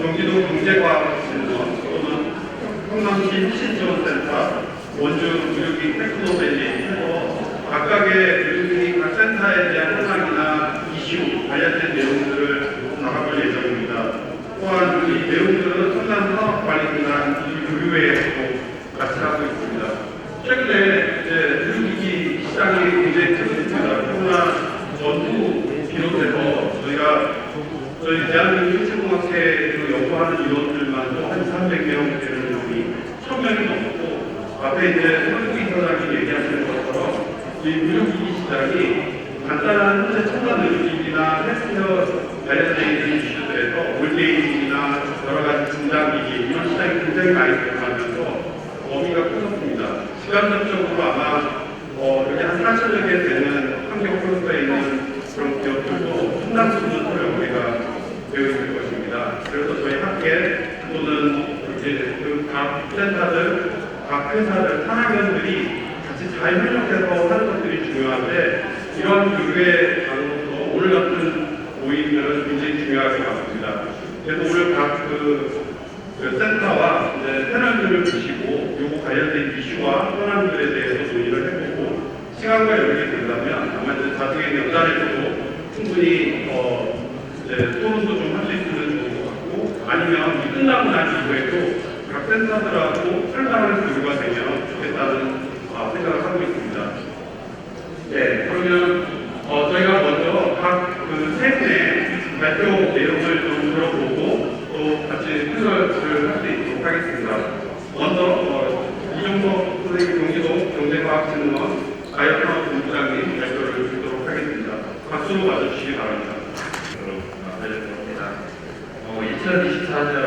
경기도 경제과학진흥원 또는 성남시 혁신지원센터, 원주 의료기 테크노밸리 해서 각각의 의료기 각 센터에 대한 현황이나 이슈 관련된 내용들을 나가볼 예정입니다. 또한 이 내용들은 성남 산업관리기관 교류회에서도 같이 하고 있습니다. 최근에 의료기기 시장이 굉장히 크습니다. 코로나 전후 비롯해서 저희 대한민국 혁신공학회 연구하는 인원들만도 한 300명 되는 인원이 1000명이 넘고, 앞에 이제 한국 이사장이 얘기하시는 것처럼 이 의료기기 시장이 간단한 현재 첨단 의료기기나 헬스케어 관련된 이슈들에서 올데이징이나 여러 가지 중장기기 이런 시장이 굉장히 많이 늘어나면서 범위가 커졌습니다. 시간적으로 아마 여기 한 40여 개 되는 환경 프로젝트에 있는 그런 기업들도 상당수는 우리가 배우실 것입니다. 그래서 저희 학회 또는 이제 각 센터들, 각 회사들, 산학연들이 같이 잘 협력해서 하는 것들이 중요한데, 이러한 교류의 장으로서 오늘 같은 모임들은 굉장히 중요하게 봤습니다. 그래서 오늘 각 센터와 패널들을 두시고 요거 관련된 이슈와 현황들에 대해서 논의를 해보고, 시간과 여력이 된다면 아마 이제 나중에 연단에서도 충분히 토론도 좀 할 수 있으면 좋을 것 같고, 아니면 끝나고 난 이후에도 각 센터들하고 설명하는 교류가 되면 좋겠다는 생각을 하고 있습니다. 네, 그러면 저희가 먼저 각 세 분의 발표 내용을 좀 들어보고 또 같이 해설을 할 수 있도록 하겠습니다. 먼저 이종석 선생님, 경기도 경제과학진흥원 가역산업본부장님 발표를 듣도록 하겠습니다. 박수로 맞아주시기 바랍니다. 알려드립니다. 2024년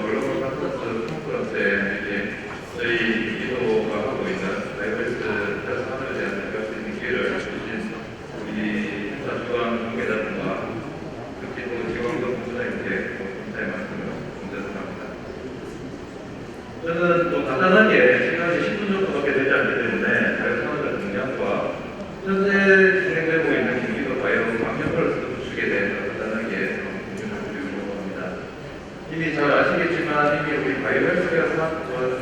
글로벌 컨퍼런스 콘퍼런스에 저희 경기도가 하고 있는 다이버스 산업에 대한 대표할 수 있는 기회를 주신 우리 행사 주관 관계자분과 특히 또 지광석 본부장님께 감사의 말씀을 전달합니다. 저는 또 간단하게 시간이 10분 정도밖에 되지 않기 때문에 바이오산업의 동향과 현재 진행되고 있는 경기도 바이오 환경 플러스 구축에 대해서 간단하게 공유를 드리려고 합니다. 이미 잘 아시겠지만 이미 우리 바이오 헬스케어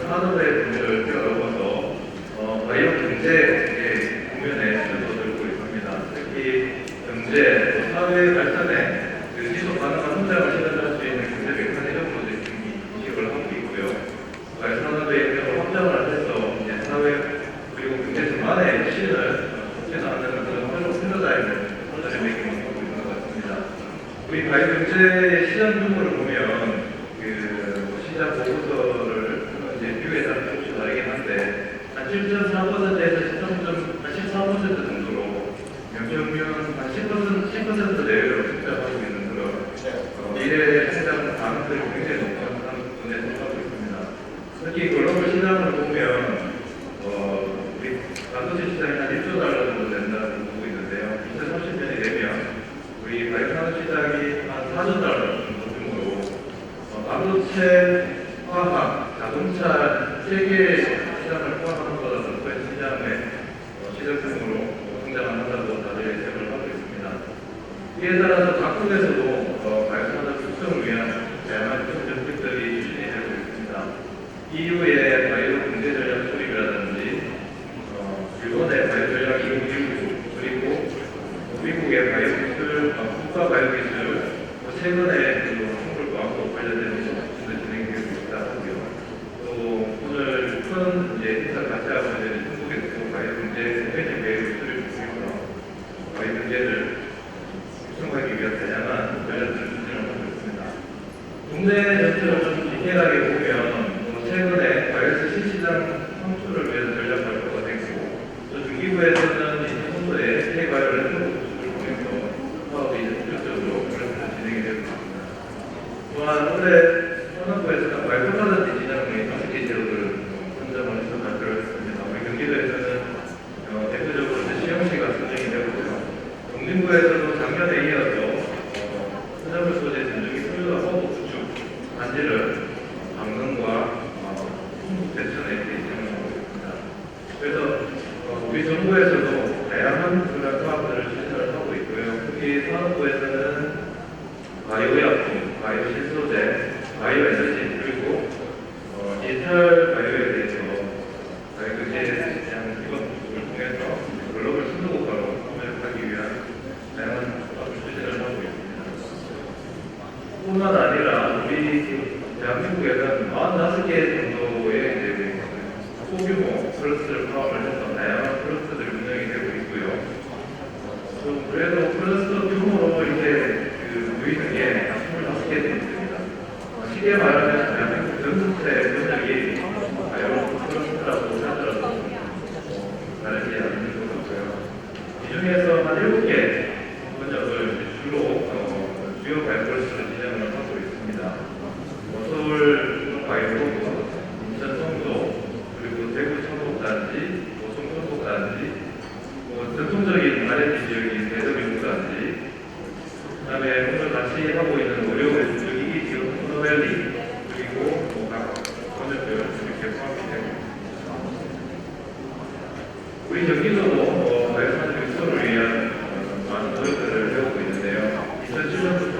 산업의 분야를 뛰어넘어서 바이오 경제 국면에 접어들고 있습니다. 특히 경제, 사회 발전에 지속 가능한 성장을 실현할 수 있는 경제 메커니즘으로 인식을 하고 있고요. 바이오 산업의 영역을 확장을 해서 이제 사회 그리고 경제 전반의 실현을 촉진하는 그런 패러다임을 매개하고 있는 것 같습니다. 우리 바이오 경제 시장 규모를 보면 시장 보고서를 이제 뷰에 따라 조금씩 다르긴 한데 한 7.4%에서 14% 정도로 명평균 한 10% 내외로 성장하고 있는 그런 미래 성장 가능성이 굉장히 높은 부분에 속하고 있습니다. 특히 글로벌 시장을 보면 우리 반도체 시장이 한 1조 달러 정도 된다고 보고 있는데요. 2030년이 되면 우리 바이오 산업 시장이 한 4조 달러 정도 규모로 반도체, 화학, 자동차 세계 시장을 포함하는 것보다 더 큰 시장의 시장 규모로 성장을 한다고 다들 예측을 하고 있습니다. 이에 따라서 각국에서도 바이오 산업 육성을 위한 다양한 정책들이 추진이 되고 있습니다. EU의 바이오 경제 전략 수립이라든지 일본의 바이오 전략 2019 그리고 미국의 바이오 기술, 국가 바이오 기술, 최근에 생물과학과 관련된 기술도 진행되고 있다 하고요. 또 오늘 큰 행사를 같이 하고 있는 중국에서 바이오 경제 세계적 바이오 기술을 중심으로 바이오 경제를 육성하기 위한 다양한 전략들을 진행하고 있습니다. 국내 전체를 좀 디테일하게 보면 최근에 바이오스 신시장 창출을 위한 전략 발표가 됐고, 또 중기부에서는 이년도에 K바이오 랜드워크 구축을 통해서 사업이 본격적으로 진행이 되고 있습니다. 또한 올해 산업부에서는 바이오 카드 디지털의 5개 제도를 선정을 해서 발표를 했습니다. 우리 경기도에서는 대표적으로 시험시가 선정이 되고요. 농림부에서도 작년에 이어서 수산물 소재 전중기 소유화 허브 구축 단지를 방문과 대천에 진행하고 있습니다. 그래서 우리 정부에서도 다양한 그런 사업들을 실천을 하고 있고요. 특히 산업부에서는 바이오약품, 바이오신소재, 45개 정도의 이제 소규모 클러스를 파업을 해서 다양한 클러스들이 운영이 되고 있고요. 좀 그래도 클러스터 규모로 이렇게 보이는 게 25개 정도 됩니다. 쉽게 말하면 대한민국 전체 번역이 여러 클러스터라고 하더라도 다르지 않는 것 같고요. 이 중에서 한 7개 번역을 주로 주요 발표를 진행을 하고 있습니다. 서울 바이오, 인천 송도, 그리고 대구 청곡단지, 송도 송곡단지, 전통적인 R&D 지역인 대덕연구단지, 그다음에 오늘 같이 하고 있는 의료 기기 지역 코너밸리, 그리고 각 번역별 이렇게 포함이 되고 있습니다. 우리 경기도도 바이오산업 육성을 위한 많은 노력들을 해오고 있는데요. 2007년부터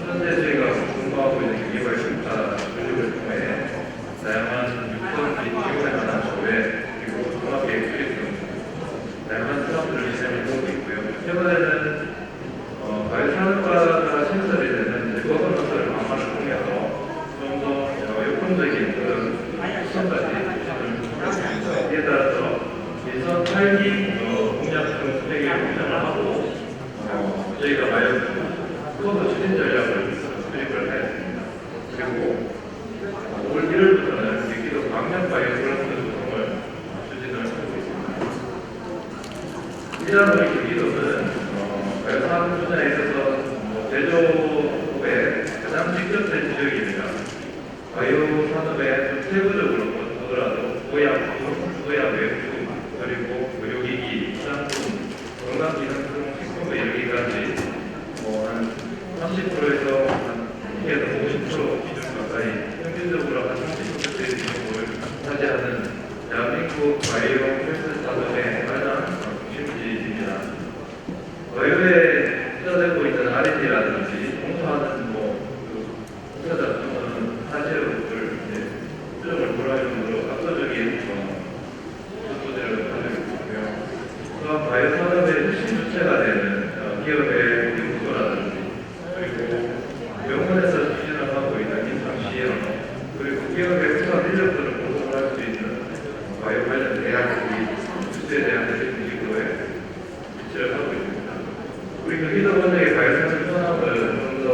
현재 저희가 공부하고 있는 경기바이오센터 교육을 통해 다양한 육성 기업에 관한 조회 그리고 종합계획 수립 등 다양한 사업들을 진행을 하고 있고요. 최근에는 바이오산업과가 신설이 되는 거버넌스를 강화를 통해서 좀 더 역동적인 그런 육성까지 추진을 이에 따라서 예선 8기 공약 등 수행에 추진을 하고 저희가 코드 추진 전략을 수립을 하였습니다. 그리고 올 1월부터는 경기도 광명 바이오플러스 조성을 추진을 하고 있습니다. 이러한 우리 경기도는 바이오산업 분야에 있어서 제조업의 가장 직접된 지역입니다. 바이오산업에 세부적으로 보더라도 보약품, 보약외품, 그리고 의료기기, 화장품, 건강기능품, 식품에 이르기까지 한 30%에서 한 50% 기준 가까이 평균적으로 한 30%의 비중을 차지하는 대한민국 바이오 헬스 산업의 가장 중심지입니다. 바이오에 투자되고 있는 R&D라든지 공부하는 투자자들은 사실을 수정을 불허할 정도로 압도적인 소득을 가지고 있고요. 또한 바이오산업의 핵심 주체가 되는 기업의 연구소라든지 그리고 병원에서 추진을 하고 있는 임상시험 그리고 기업의 우선 인력들을 보존할 수 있는 바이오 관련 대학들이 주체에 대한 대책기구에 위치를 하고 있습니다. 우리 경기도 번역의 바이오산업 현황을 좀 더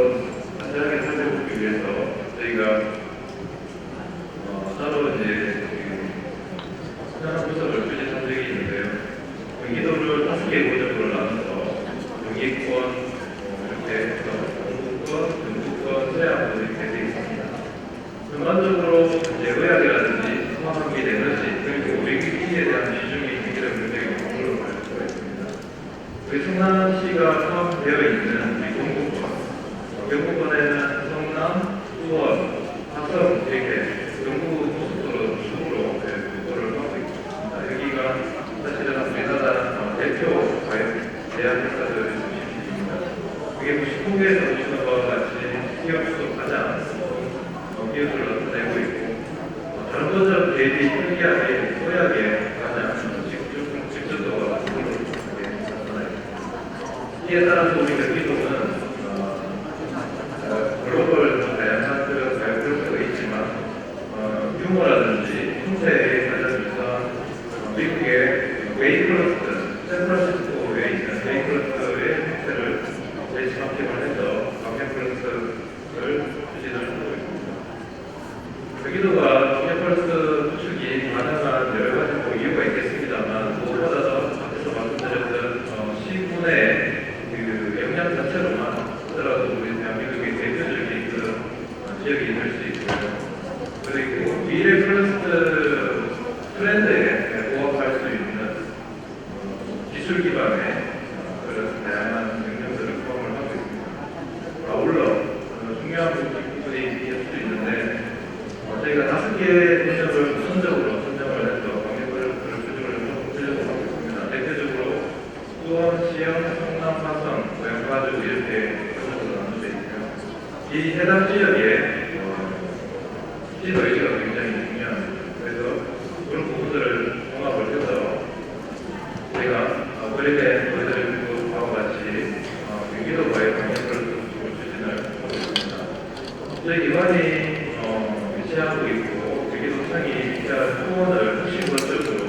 간단하게 살펴보기 위해서 저희가 따로 이제 현황 분석을 추진한 적이 있는데요. 경기도를 5개 구역으로 나눠서 경기권, 이렇게 해서 동구권, 경북권, 서해안권 이렇게 되어 있습니다. 전반적으로 이제 의학이라든지 소화기 에너지 그리고 의기기에 대한 비중이 경기도 굉장히 높은 걸로 알 수가 있습니다. 우리 성남시가 포함되어 있는 우리 동구권, 경북권에는 성남, 수원, 화성 이렇게 경북 고속도로 중으로 도로를 하고 있습니다. 여기가 사실은 우리나라 대표 대학교사들의 중심지입니다. 이게 99개에서 보시는 것과 같이 기업수도 가장 기업수를 나타내고 있고 다른 것처럼 대비 특이하게 소약에 가장 직접도가 높은 걸로 나타나요. 이에 따라서 우리 경기도는 글로벌 다양한 그런 바이오플러스가 있지만 규모라든지 형태에 가장 유사한 미국의 웨이클러스터, 샌프란시스코에 있는 웨이클러스터의 형태를 재집합형을 해서 광역플러스를 추진을 하고 있습니다. 경기도가 광역플러스 구축이 가능한 여러 가지 이유가 있겠습니다만 무엇보다도 앞에서 말씀드렸던 시군의 그 역량 자체로만 하더라도 우리 대한민국의 대표적인 그런 지역이 될 수 있고요. 그리고 미래 클러스터 트렌드에 부합할 수 있는 기술 기반의 그런 다양한 능력들을 포함을 하고 있습니다. 아울러 중요한 부분이 있을 수 있는데 저희가 5개의 분야를 우선적으로 선정을 해서 광역플러스를 추진을 하고 있습니다. 대표적으로 수원, 시흥, 성남, 화성, 고양가주 이렇게 분야로 나눠져 있고요. 이 해당 지역에 지도 의지가 굉장히 중요합니다. 그래서 그런 부분들을 종합을 해서 제가 그림에 보여드린 것과 같이 경기도 바이오 광역플러스 추진을 하고 있습니다. 저희 기관이 지체하고 있고 대기도청이 위치한 소원을 핵심건적으로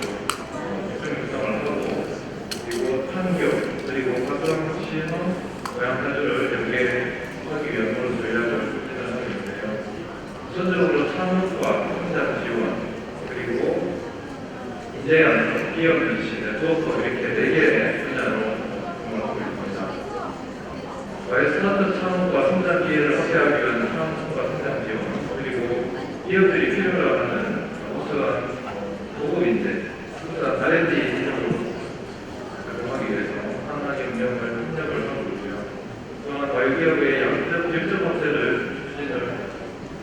육성을 하고 그리고 판교 그리고 화성시는 고향사주를 연계하기 위한 그런 전략을 추진하고 있는데요. 우선적으로 창업과 성장 지원 그리고 인재양 기업 유치 네트워크 이렇게 4개의 분야로 공헌하고 있습니다. 과외 스타트업 창업과 성장 기회를 확대하기 위한 창업과 성장 지원 그리고 기업들이 필요로 하는 우수한 고급 인재, 우수한 R&D 인력으로 활동하기 위해서 상당히 협력을 하고 있고요. 또한 과외기업의 양적 직접 확대를 추진을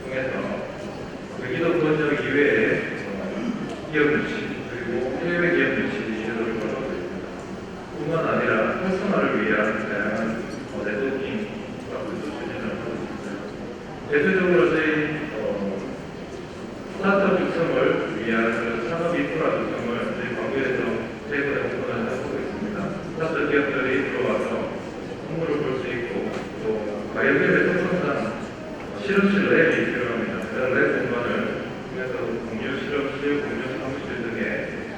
통해서 경기도 권역 이외의 기업 유치 그리고 해외 기업 유치 제도를 하고 있습니다. 뿐만 아니라 활성화를 위한 다양한 네트워킹 사업도 추진을 하고 있습니다. 대표적으로 저희 스타트업 육성을 위한 산업 인프라 육성을 저희 광주에서 최근에 오픈을 하고 있습니다. 스타트업 기업들이 들어와서 홍보를 볼 수 있고 또 과외기업의 특성상 실험실 랩이 필요합니다. 그런 랩 공간을 통해서 공유 실험실, 공유 사무실 등의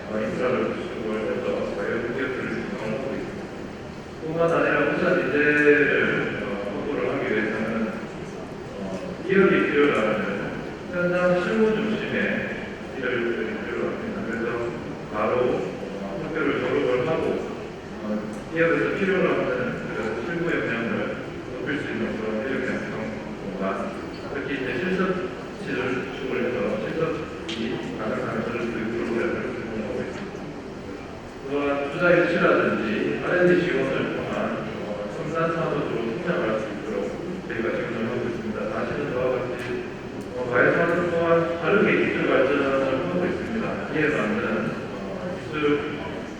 인프라를 구축을 해서 과외기업들을 구성하고 있습니다. 뿐만 아니라 우수한 인재를 확보를 하기 위해서는 기업이 필요로 하는 현장 실무 중심의 일을 필요로 합니다. 그래서 바로 학교를 졸업을 하고 기업에서 필요로 하는 그 실무 역량을 높일 수 있는 그런 인력 양성과 특히 이제 실습실을 구축을 해서 실습이 가능한 그런 프로그램을 운영하고 있습니다. 또한 투자 유치라든지 R&D 지원을 통한 첨단 산업으로 성장할 수 있도록 저희가 지원을 하고 있습니다. 사실은 저와 같이 과외사업은 또한 다르게 기술 발전을 하고 있습니다. 이에 맞는 기술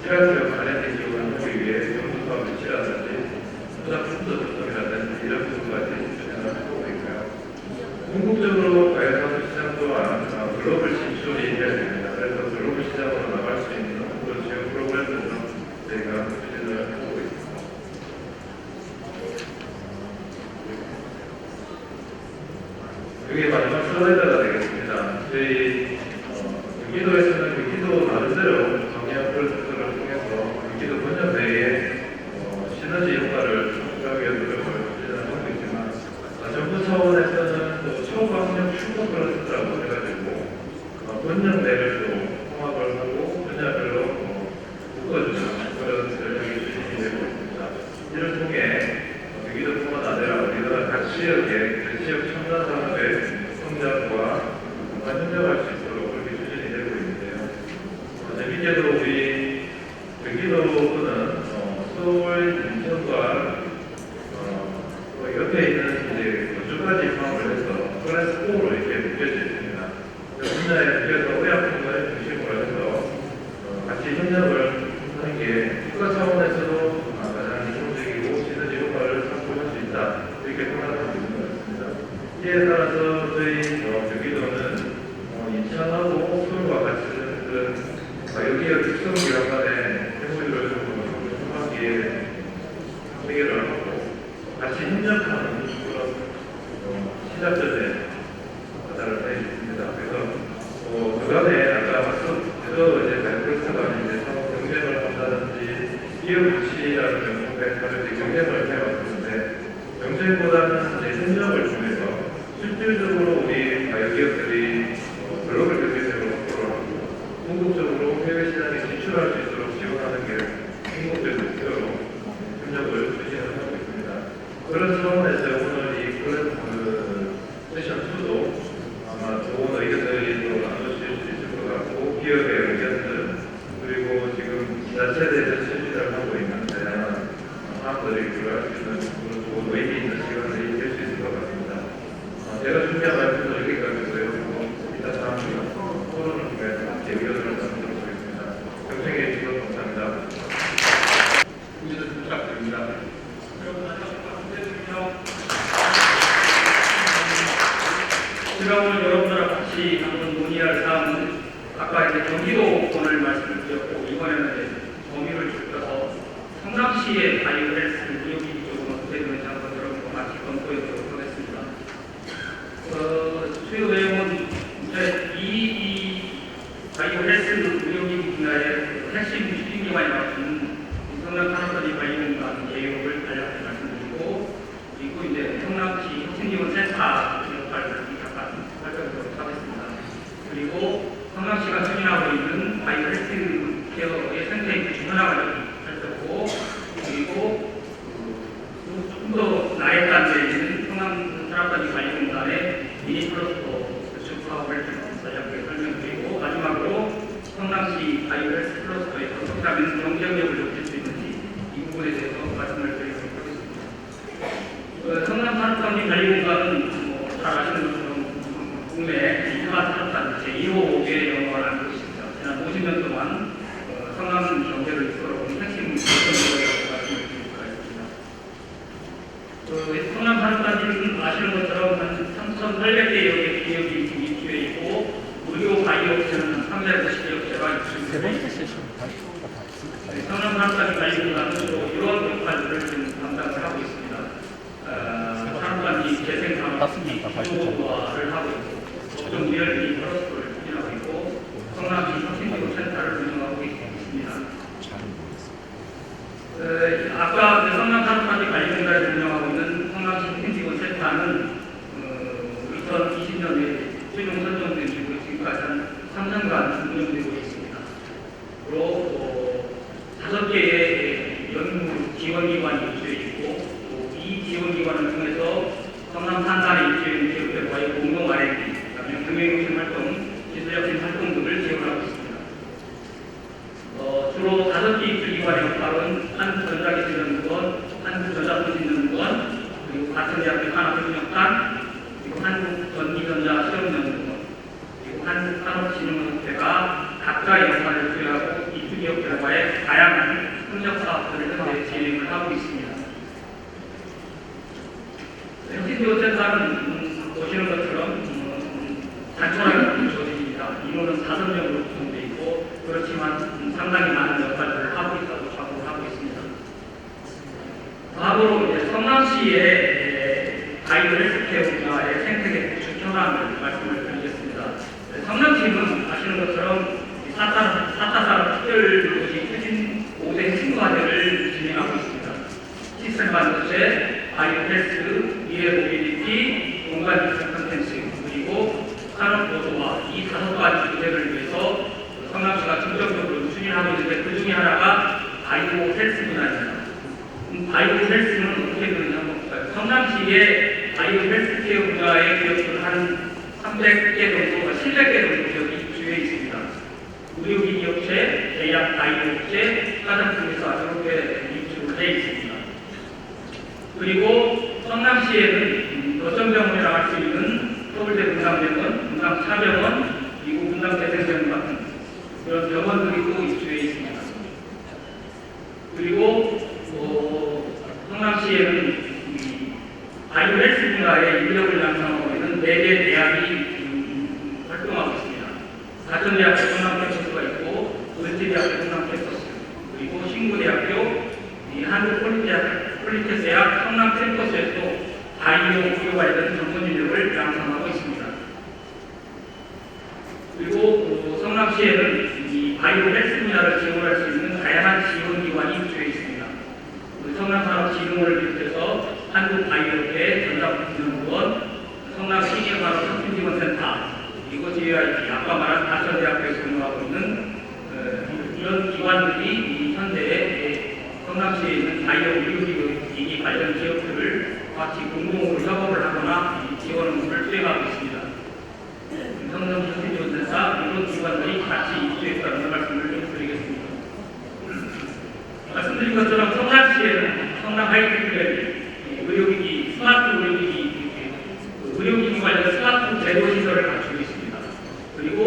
실학교육 R&D 지원을 하기 위해 연구사업 유치라든지 투자 푸드 조성이라든지 이런 부분까지 진행을 하고 있고요. 궁극적으로 과외사업 시장 또한 글로벌 진출이 해야 됩니다. 그래서 글로벌 시장으로 나갈 수 있는 그런 지원 프로그램들을 저희가 추진을 하고 있습니다. 이게 마지막 슬라이드가 되겠습니다. 저희 경기도에서는 경기도 나름대로 경영 프로젝트를 통해서 경기도 권역 내에 시너지 효과를 창출하기 위한 노력을 추진하고 있지만 정부 차원에서는 또 초강력 슈퍼 클러스터라고 해가지고 권역 내를 또 통합을 하고 분야별로 묶어주는 그런 전략이 추진이 되고 있습니다. 이를 통해 경기도뿐만 아니라 우리나라 각 지역의 그 지역 첨단 산업의 성장과 협력할 수 있도록 그렇게 추진이 되고 있는데요. 재밌게도 우리 경기도는 서울, 인천과 옆에 있는 이제 건주까지 포함을 해서 클래스 4로 이렇게 묶여져 있습니다. 그 분야에 묶여서 의약품을 중심으로 해서 같이 협력을 하는 게 국가 차원에서도 가장 효율적이고 시너지 효과를 창출할 수 있다 이렇게 생각하고 있는 것 같습니다. 이에 따라서 저희 경기도는 인천하고 서울과 같이 여기에 육성기관 간의 해무율을 하기에 회계를 하고 같이 협력하는 그런 시작점에 가다를 해 있습니다. 그래서 그간에 아까 그래서 이제 발표사가 이제 상호 경쟁을 한다든지 기업 유치라는 명목에 다른 경쟁을 해왔는데 경쟁보다는 이제 협력을 통해서 실질적으로 우리 과외기업들이 글로벌 경쟁력을 확보를 하고 궁극적으로 해외 시장에 진출할 수 있도록 지원하는 게 궁극적인 목표로 협력을 추진하고 있습니다. 그런 차원에서 오늘 이 세션 2도 아마 좋은 의견들이 또 나눠주실 수 있을 것 같고 기업의 의견들 그리고 지금 지자체에서 실시를 하고 있는 다양한 사업들이 들어갈 수 있는 그런 좋은 의미 있는 시간이 될 수 있을 것 같습니다. 제가 준비한 말씀은 여기까지고요. 이따 다음 토론을 통해서 함께 의견을 나누도록 하겠습니다. 경청해 주셔서 감사합니다. 의견을 부탁드립니다. 제가 오늘 여러분들과 같이 한번 논의할 사항은 아까 이제 경기도권을 말씀을 드렸고 이번에는 이제 범위를 좁혀서 성남시의 바이오헬스 무역기기 쪽은 어떻게 되는지 한번 여러분과 같이 검토해 보도록 하겠습니다. 최 의원은 바이오 헬스 의료기기 분야의 핵심 추진기관이 맡은 성남산업단지 관리공간 개혁을 간략히 말씀드리고, 그리고 이제 성남시 혁신지원센터 역할을 잠깐 살펴보도록 하겠습니다. 그리고 성남시가 추진하고 있는 바이오 헬스 케어의 생태계 준활화를 살펴보고, 그리고 좀 더 나액단지에 있는 성남산업단지 관리공단의 미니 클러스터 구축 사업을 간략하게 설명드리고, 마지막으로 성남시 바이오 헬스 클러스터에서 어떻게 하면 경쟁력을 높일 수 있는지 이 부분에 대해서 말씀을 드리도록 하겠습니다. 성남산업단지 관리공단은 잘 아시는 것처럼 국내 일반 제1호의 영광을 안고 있습니다. 지난 50년 동안 성남 경제를 이끌어온 핵심 경제라고 말씀드리도록 하겠습니다. 성남산업단지는 아시는 것처럼 한 3,800개여 개의 기업이 입주해 있고, 의료 바이오 업체는 한 350개 업체가 입주해 있습니다. 성남산업단지 관리공단은 주로 이런 역할들을 지금 담당을 하고 있습니다. 산업단지 재생산업 기초화를 하고 있고, 업종 리얼티 클러스터를 추진하고 있고, 성남시 혁신지원센터를 운영하고 있습니다. 아까 성남산업단지 관리공단에서 운영하고 있는 성남시 혁신지원센터는 2020년에 최종 선정된 이후 지금까지 한 3년간 운영되고 있습니다. 그리고 5개의 연구 지원기관이 입주해 있고, 이 지원기관을 통해서 성남 산단에 입주해 있는 기업들과의 공동 R&D, 금융혁신 활동, 기술혁신 활동 등을 지원하고 있습니다. 주로 5개 입주 기관의 역할은 한국전자기술연구원, 한국전자통신연구원, 그리고 가천대학교 산업협력단, 그리고 한국전기전자시험연구원, 그리고 한국산업진흥원협회가 각자의 역할을 수행하고 입주 기업들과의 다양한 협력 사업들을 현재 진행을 하고 있습니다. 혁신지원센터는 보시는 것처럼 단촐하게 조직입니다. 인원은 5명으로 구성되어 있고, 그렇지만 상당히 많은 역할들을 하고 있다고 자부를 하고 있습니다. 다음으로 성남시의 바이오 헬스케어 분야의 생태계 구축 현황을 말씀을 드리겠습니다. 성남시는 아시는 것처럼 4차 산업 특별도시 추진 5대 핵심 과제를 진행하고 있습니다. 시스템 반도체, 바이오 헬스, 미래 모빌리티, 공간 기술 콘텐츠, 그리고 산업 고도화, 이 5가지 주제를 위해서 성남시가 중점적으로 추진하고 있는데, 그 중에 하나가 바이오 헬스 분야입니다. 바이오 헬스는 어떻게 되는지 한번 볼까요? 성남시의 바이오 헬스 케어 분야의 기업들은 한 300개 정도, 700개 정도 기업이 입주해 있습니다. 의료기기 업체, 제약 바이오 업체, 화장품회사 이렇게 입주를 해 있습니다. 그리고 성남시에는 거점병원이라고 할 수 있는 서울대 분당병원, 분당차병원, 미국 분당재생병원 같은 그런 병원들이 또 입주해 있습니다. 그리고 성남시에는 바이오 헬스 분야의 인력을 양성하고 있는 4개 대학이 활동하고 있습니다. 가천대학교 성남 캠퍼스가 있고, 도대체대학교 성남 캠퍼스, 그리고 신구대학교, 한국폴리텍스대학 성남 캠퍼스에도 바이오 의료 관련 전문 인력을 양성하고 있습니다. 그리고 성남시에는 이 바이오 헬스 분야를 지원할 수 있는 다양한 지원기관이 입주해 있습니다. 성남산업진흥원을 비롯해서 한국바이오업체, 전자부품연구원, 성남시계산업혁신지원센터, 그리고 JIT, 아까 말한 가천대학교에서 운영하고 있는 이런 기관들이 현재 성남시에 있는 바이오 의료기기 관련 기업들을 같이 공동으로 협업을 하거나 지원 업무를 수행하고 있습니다. 성남혁신지원센터 이런 기관들이 같이 입주했다는 말씀을 좀 드리겠습니다. 말씀드린 것처럼 성남시에는 성남 하이테크랩, 의료기기, 스마트 의료기기 관련 스마트 제도시설을 갖추고 있습니다. 그리고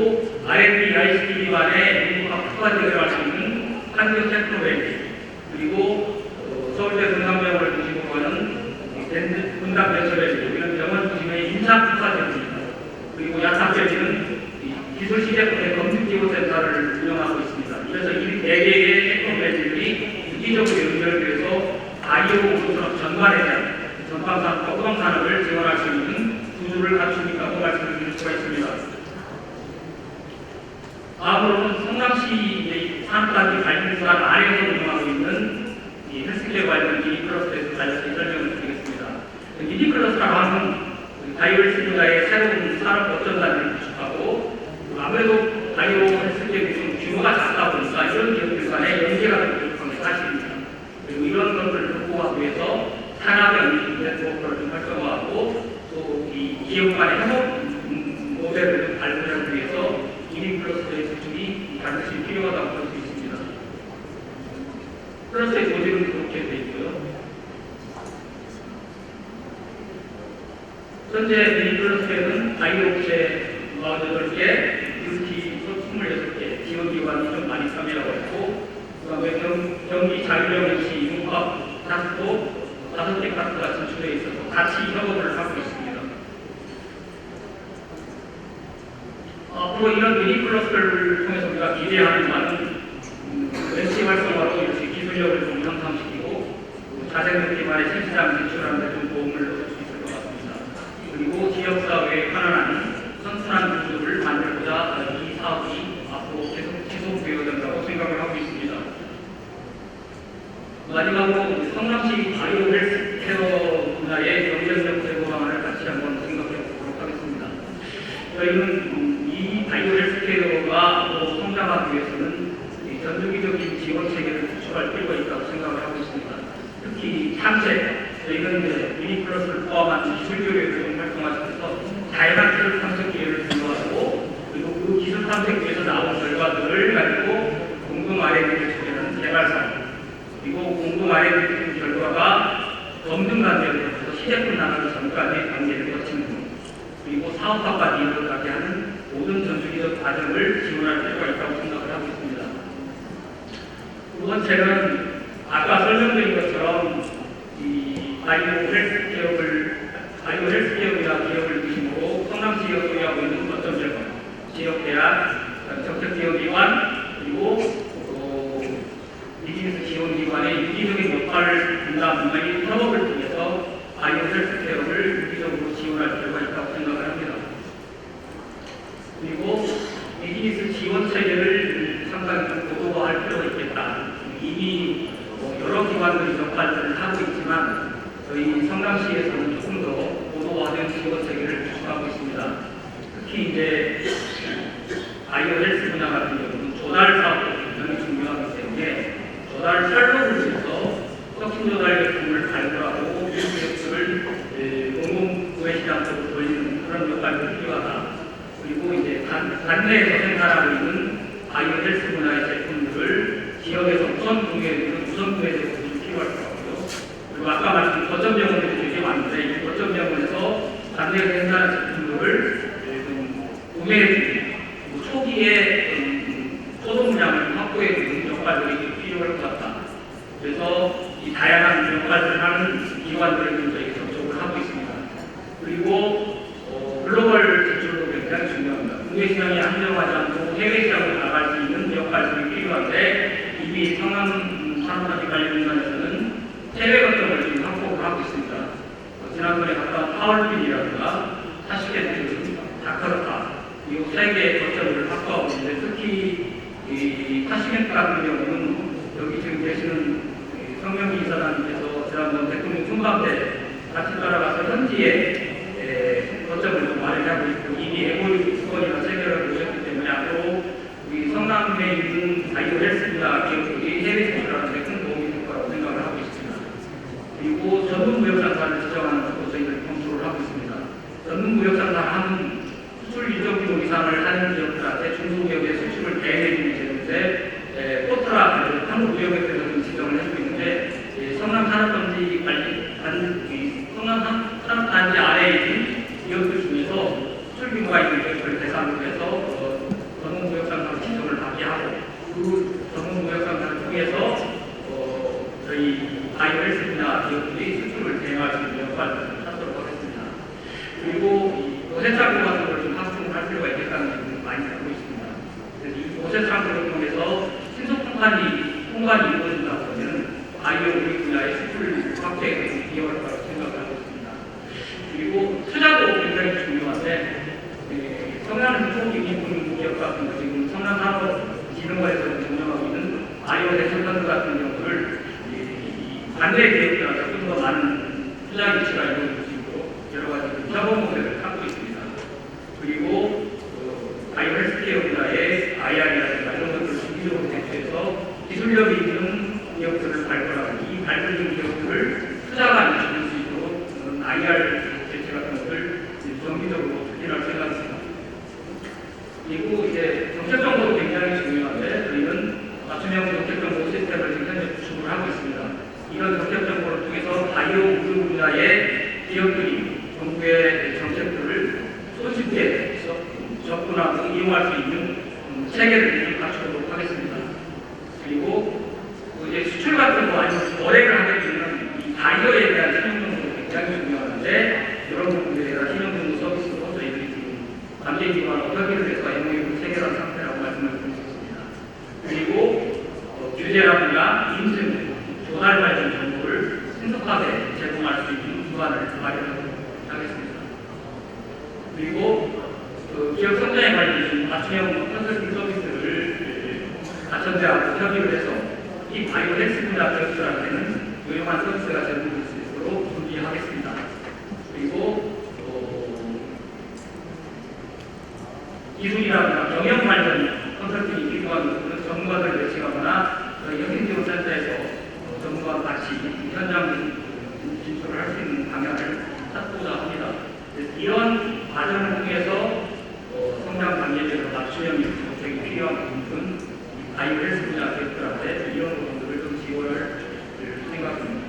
R&D, ICT 기반의 연구학 특화제를 할 수 있는 한국 테크노밸리, 그리고 서울대 분당병원을 중심으로 하는 분당벤처밸리, 이런 병원 중심의 인사 특화제입니다. 그리고 야탑밸리는 기술시제품의 검증지원센터를 운영하고 있습니다. 그래서 이 4개의 테크노밸리들이 유기적으로 연결돼서 바이오 산업 전반에 대한 전방산업과 후방산업을 지원할 수 있는 구조를 갖추고 있다고 말씀을 드릴 수가 있습니다. 다음으로는 성남시 이제 산업단지 관리기관 아래에서 운영하고 있는 이 헬스케어 관련 미니클러스터에서 관련해서 설명을 드리겠습니다. 미니클러스터라고 하면 바이오 헬스 분야의 새로운 산업 거점단지를 구축하고 아무래도 바이오 헬스케어 규모가 작다 보니까 이런 기업들 간의 연계가 부족한 게 사실입니다. 그리고 이런 것들을 극복하기 위해서 산업의 네트워크를 좀 활성화하고 또 이 기업 간의 협업 모델을 좀 발굴하기 위해서 미니클러스터의 구축이 반드시 필요하다고 볼 수 있습니다. 클러스터의 조직은 그렇게 되어 있고요. 현재 미니클러스터에는 바이오 업체 48개, 뷰티 26개, 지원기관이 좀 많이 참여하고 있고, 그 다음에 경기 자율영역시 융합 타스도 5개 파트가 진출되어 있어서 같이 협업을 하고 있습니다. 앞으로 이런 미니클러스터를 통해서 우리가 기대하는 바는 NC 활성화로 이렇게 기술력을 좀 향상시키고 자생력 기반의 실시장 진출하는 데 좀 도움을 얻을 수 있을 것 같습니다. 그리고 지역사회에 편안한 선순환 구조를 만들고자 이 사업이 앞으로 계속 지속되어야 된다고 생각을 하고 있습니다. 마지막으로 성남시 바이오 헬스케어 분야의 경쟁력 제고 방안을 같이 한번 생각해 보도록 하겠습니다. 저희는 이 바이오 헬스케어가 성장하기 위해서는 전주기적인 지원 체계를 구축할 필요가 있다고 생각을 하고 있습니다. 특히 탐색, 저희는 미니클러스를 포함한 기술 교류를 좀 활성화시켜서 다양한 기술 탐색 기회를 주도하고 그리고 그 기술 탐색에서 나온 결과들을 가지고 공동 R&D를 추진하는 개발 사업 그리고 공동 R&D 결과가 검증 단계부터 시제품 나가기 전까지 단계를 거치는 것 그리고 사업화까지 이루어가게 하는 모든 전주기적 과정을 지원할 필요가 있다고 생각을 하고 있습니다. 두 번째는 아까 설명드린 것처럼 이 바이오 헬스케어이나 기업을 중심으로 성남시가 소유하고 있는 거점 재건, 지역대학, 정책지원기관 그리고 비즈니스 지원기관의 유기적인 역할을 분담, 협업을 통해서 바이오 헬스케어를 유기적으로 지원할 필요가 있다고 생각을 합니다. 그리고 비즈니스 지원 체계를 상당히 좀 고도화할 필요가 있겠다. 이미 여러 기관들이 역할들을 하고 있지만 저희 성남시에서는 조금 더 고도화된 지원 체계를 구축하고 있습니다. 특히 이제 바이오 헬스 분야 같은 경우는 조달 사업도 굉장히 중요하기 때문에 조달 활동을 위해서 혁신 조달 제품을 발굴하고 기술을 공공 구매 시장 쪽으로 돌리는 그런 역할이 필요하다. 그리고 이제 관내에서 생산하고 있는 바이오 헬스 분야의 제품들을 지역에서 우선 구매해주는 우선 구매 제품이 필요할 것 같고요. 그리고 아까 말씀 거점 병원들이 되게 많은데 이 거점 병원에서 관내에서 생산한 제품들을 구매해주는 초기에 소득 물량을 확보해주는 역할들이 필요할 것 같다. 그래서 이 다양한 역할을 하는 기관들을 저희가 접촉을 하고 있습니다. 그리고 글로벌 진출도 굉장히 중요합니다. 국내 시장이 한정하지 않고 해외 시장으로 나갈 수 있는 역할들이 필요한데 이미 성남 산업단지 관리공단에서는 해외 거점을 지금 확보를 하고 있습니다. 지난번에 갔다 파월빈이라든가 타시켄트, 자카르타 이 세 개의 거점을 확보하고 있는데 특히 이 타시켄트 같은 경우는 여기 지금 계시는 성명기 이사장님께서 지난번 대통령 순방 때 같이 따라가서 현지에 거점을 좀 마련하고 있고 이미 MOU 수건이나 체결을 보셨기 때문에 앞으로 우리 성남에 있는 바이오 헬스나 기업들이 해외 진출하는 데 큰 도움이 될 거라고 생각을 하고 있습니다. 그리고 전문무역상사를 지정하는 것도 저희들이 검토를 하고 있습니다. 전문무역상사 하는 수출 일정 규모 이상을 하는 기업들한테 중소기업의 수출을 대행해주는 제도인데 포트라 한국무역협회에서 지정을 해주고 있는데 성남 산업단지 성남 산업단지 아래에 있는 기업들 중에서 수출 규모가 있는 기업을 대상으로 해서 전문무역상사로 지정을 받게 하고 그 전문무역상사를 통해서 저희 바이오 헬스 분야 기업들이 수출을 대행할 수 있는 역할을 하도록 하겠습니다. 그리고 이 오세창고 같은 걸 좀 확충할 필요가 있겠다는 얘기를 많이 듣고 있습니다. 그래서 이 오세창고를 통해서 신속 통관이 이루어진다고 하면 바이오 우리 분야의 수출 확대에 기여할 거라고 생각하고 있습니다. 그리고 투자도 굉장히 중요한데 성남 초기 기업 같은 거 지금 성남 산업진흥원에서 운영하고 있는 바이오 대책펀드 같은 경우를 반대 기업들한테 좀 더 많은 투자 유치가 이루어질 수 있도록 여러 가지 협업 모델을 찾고 있습니다. 그리고 바이오 헬스케어 분야의 IR이라든가 이런 것들을 주기적으로 대처해서 기술력이 있는 기업들을 발굴하고 이 발굴된 기업들을 투자가 이루어질 수 있도록 IR 대책 같은 것을 정기적으로 추진할 생각입니다. 그리고 이제 정책 정보도 굉장히 중요한데 저희는 맞춤형 정책 정보 시스템을 지금 현재 구축을 하고 있습니다. 이런 정책 정보를 통해서 바이오 의료 분야의 기업들이 정부의 정책들을 손쉽게 접근하고 이용할 수 있는 체계를 갖추도록 하겠습니다. 그리고 이제 수출 같은 거 아니면 거래를 하게 되면 이 바이오에 대한 신용정보도 굉장히 중요한데 이런 부분들에 대한 신용정보 서비스도 저희들이 지금 관계기관과 협의를 해서 MOU 체결한 상태라고 말씀을 드리겠습니다. 그리고 규제라든가 인증, 조달 관련 정보를 신속하게 제공할 수 있는 기관을 마련하도록 하겠습니다. 그리고 기업 성장에 관련된 맞춤형 컨설팅 서비스를 가천대하고 협의를 해서 이 바이오 헬스 분야 기업들한테는 유용한 서비스가 제공될 수 있도록 준비하겠습니다. 그리고 기술이라든가 경영 관련 컨설팅이 필요한 것들은 전문가들 배치하거나 영인지원센터에서 전문가와 같이 현장 진출을 할 수 있는 방향을 찾고자 합니다. 이런 과정을 통해서 성장 단계에서 맞춤형 정책이 필요한 부분은 바이오 헬스 분야 기업들한테 이런 부분들을 좀 지원을 생각합니다.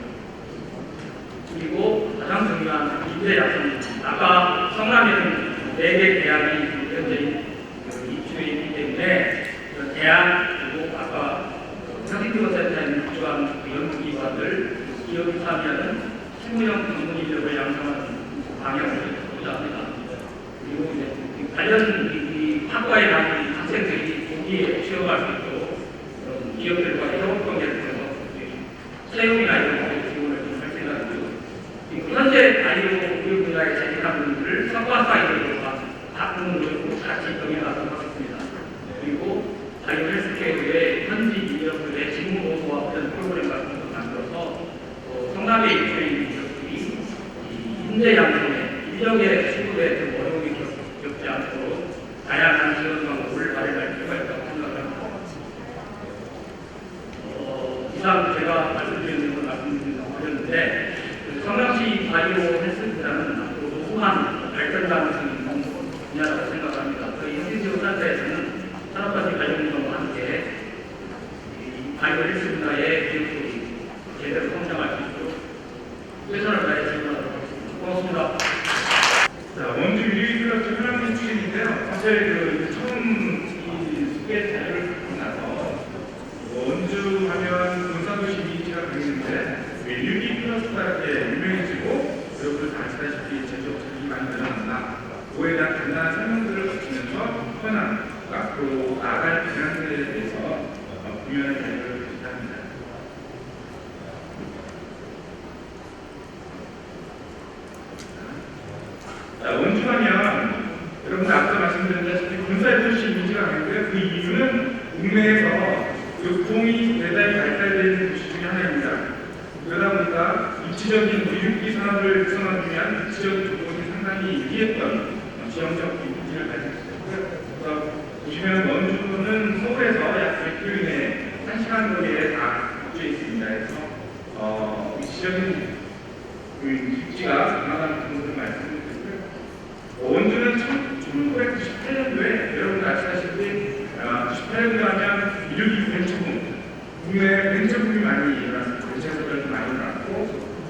그리고 가장 중요한 인재 양성입니다. 아까 성남에는 4개 대학이 현재 입주해 있기 때문에 대학 그리고 아까 상식지원센터에 입주한 연구기관들 기업이 참여하는 실무형 전문 인력을 양성하는 방향을 보자 합니다. 그리고 이제 관련 학과에 나온 학생들이 거기에 취업할 수 있도록 기업들과의 협업 관계를 통해서 채용이나 이런 것들 지원을 좀 할 생각이고요. 그리고 현재 바이오 의료 분야에 재직한 분들을 석과 사이드로 바꾸는 노력으로 같이 병행하도록 하겠습니다. 그리고 바이오 헬스케어의 현지 인력들의 직무 보호와 관련 프로그램 같은 것을 만들어서 성남에 입주해 있는 기업들이 인재 양성에 인력의 수급에 좀 어려움이 겪지 않도록 다양한 지원 방법을 마련할 필요가 있다고 생각합니다. 이상 제가 말씀드리는 걸 말씀드렸는데 성남시 바이오 헬스라는 앞으로 우수한 발전 가능성이 있는 분야라고 생각합니다. 저희 현지지원센터에서는 산업과시 관련자와 함께 바이오 헬스 분야의 기업들이 제대로 성장할 수 있도록 최선을 다해 지원하도록 하겠습니다. 고맙습니다. 자, 원주 유리클럽 현황 출신인데요. 사실 처음 이 소개 자료를 듣고 나서 원주 하면 군사도시 이미지가 보이는데 유리 클러스가 이렇게 유명해지고 여러분들 다 아시다시피 제조업체들이 많이 늘어난다. 그거에 대한 간단한 설명들을 거치면서 현황, 앞으로 나아갈 방향들에 대해서 분명한 자료를 제시합니다. 원주하면 여러분들 앞서 말씀드렸다시피 군사도시 이미지가 강한데요. 그 이유는 국내에서 교통이 대단히 발달되어 있는 도시 중에 하나입니다. 그러다 보니까 입지적인 교육기 산업을 구성하기 위한 입지적인 조건이 상당히 유리했던 지형적 이미지를 가지고 있었고요. 그래서 보시면 원주는 서울에서 약 100km 이내 1시간 거리에 다 위치해 있습니다. 그래서 입지적인 입지가 강하다는 부분을 말씀드렸고요. 원주는 1998년도에 여러분들 아시다시피 98년도 하면 이륙이 벤처붐, 국내 벤처붐이 많이 일어났습니다. 벤처사들도 많이 일어났고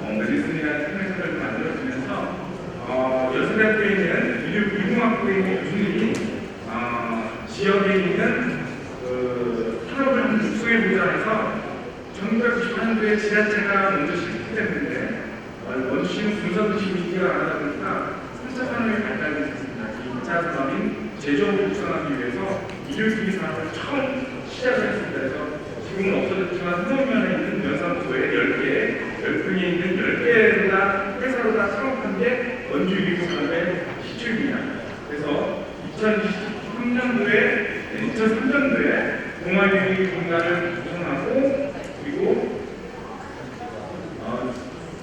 메디슨이라는 생명사들도 만들어지면서 여수대학교에 있는 이공학부에 있는 교수님이 지역에 있는 산업을 한번 육성해보자 해서 1998년도에 지자체가 먼저 시작했는데 원주시는 군사도시 이미지가 나가다 보니까 3차 산업이 발달이 됐습니다. 이 2차 산업인 제조업을 육성하기 위해서 이륙기기 산업을 처음 시작을 했습니다. 그래서 지금은 없어졌지만 흥원면에 있는 연사무소에 10개, 열풍에 있는 10개로다 회사로 다 창업한 게 원주 유리기 산업의 시초입니다. 그래서 2023년도에 2023 2003년도에 동아유리 공단을 구성하고 그리고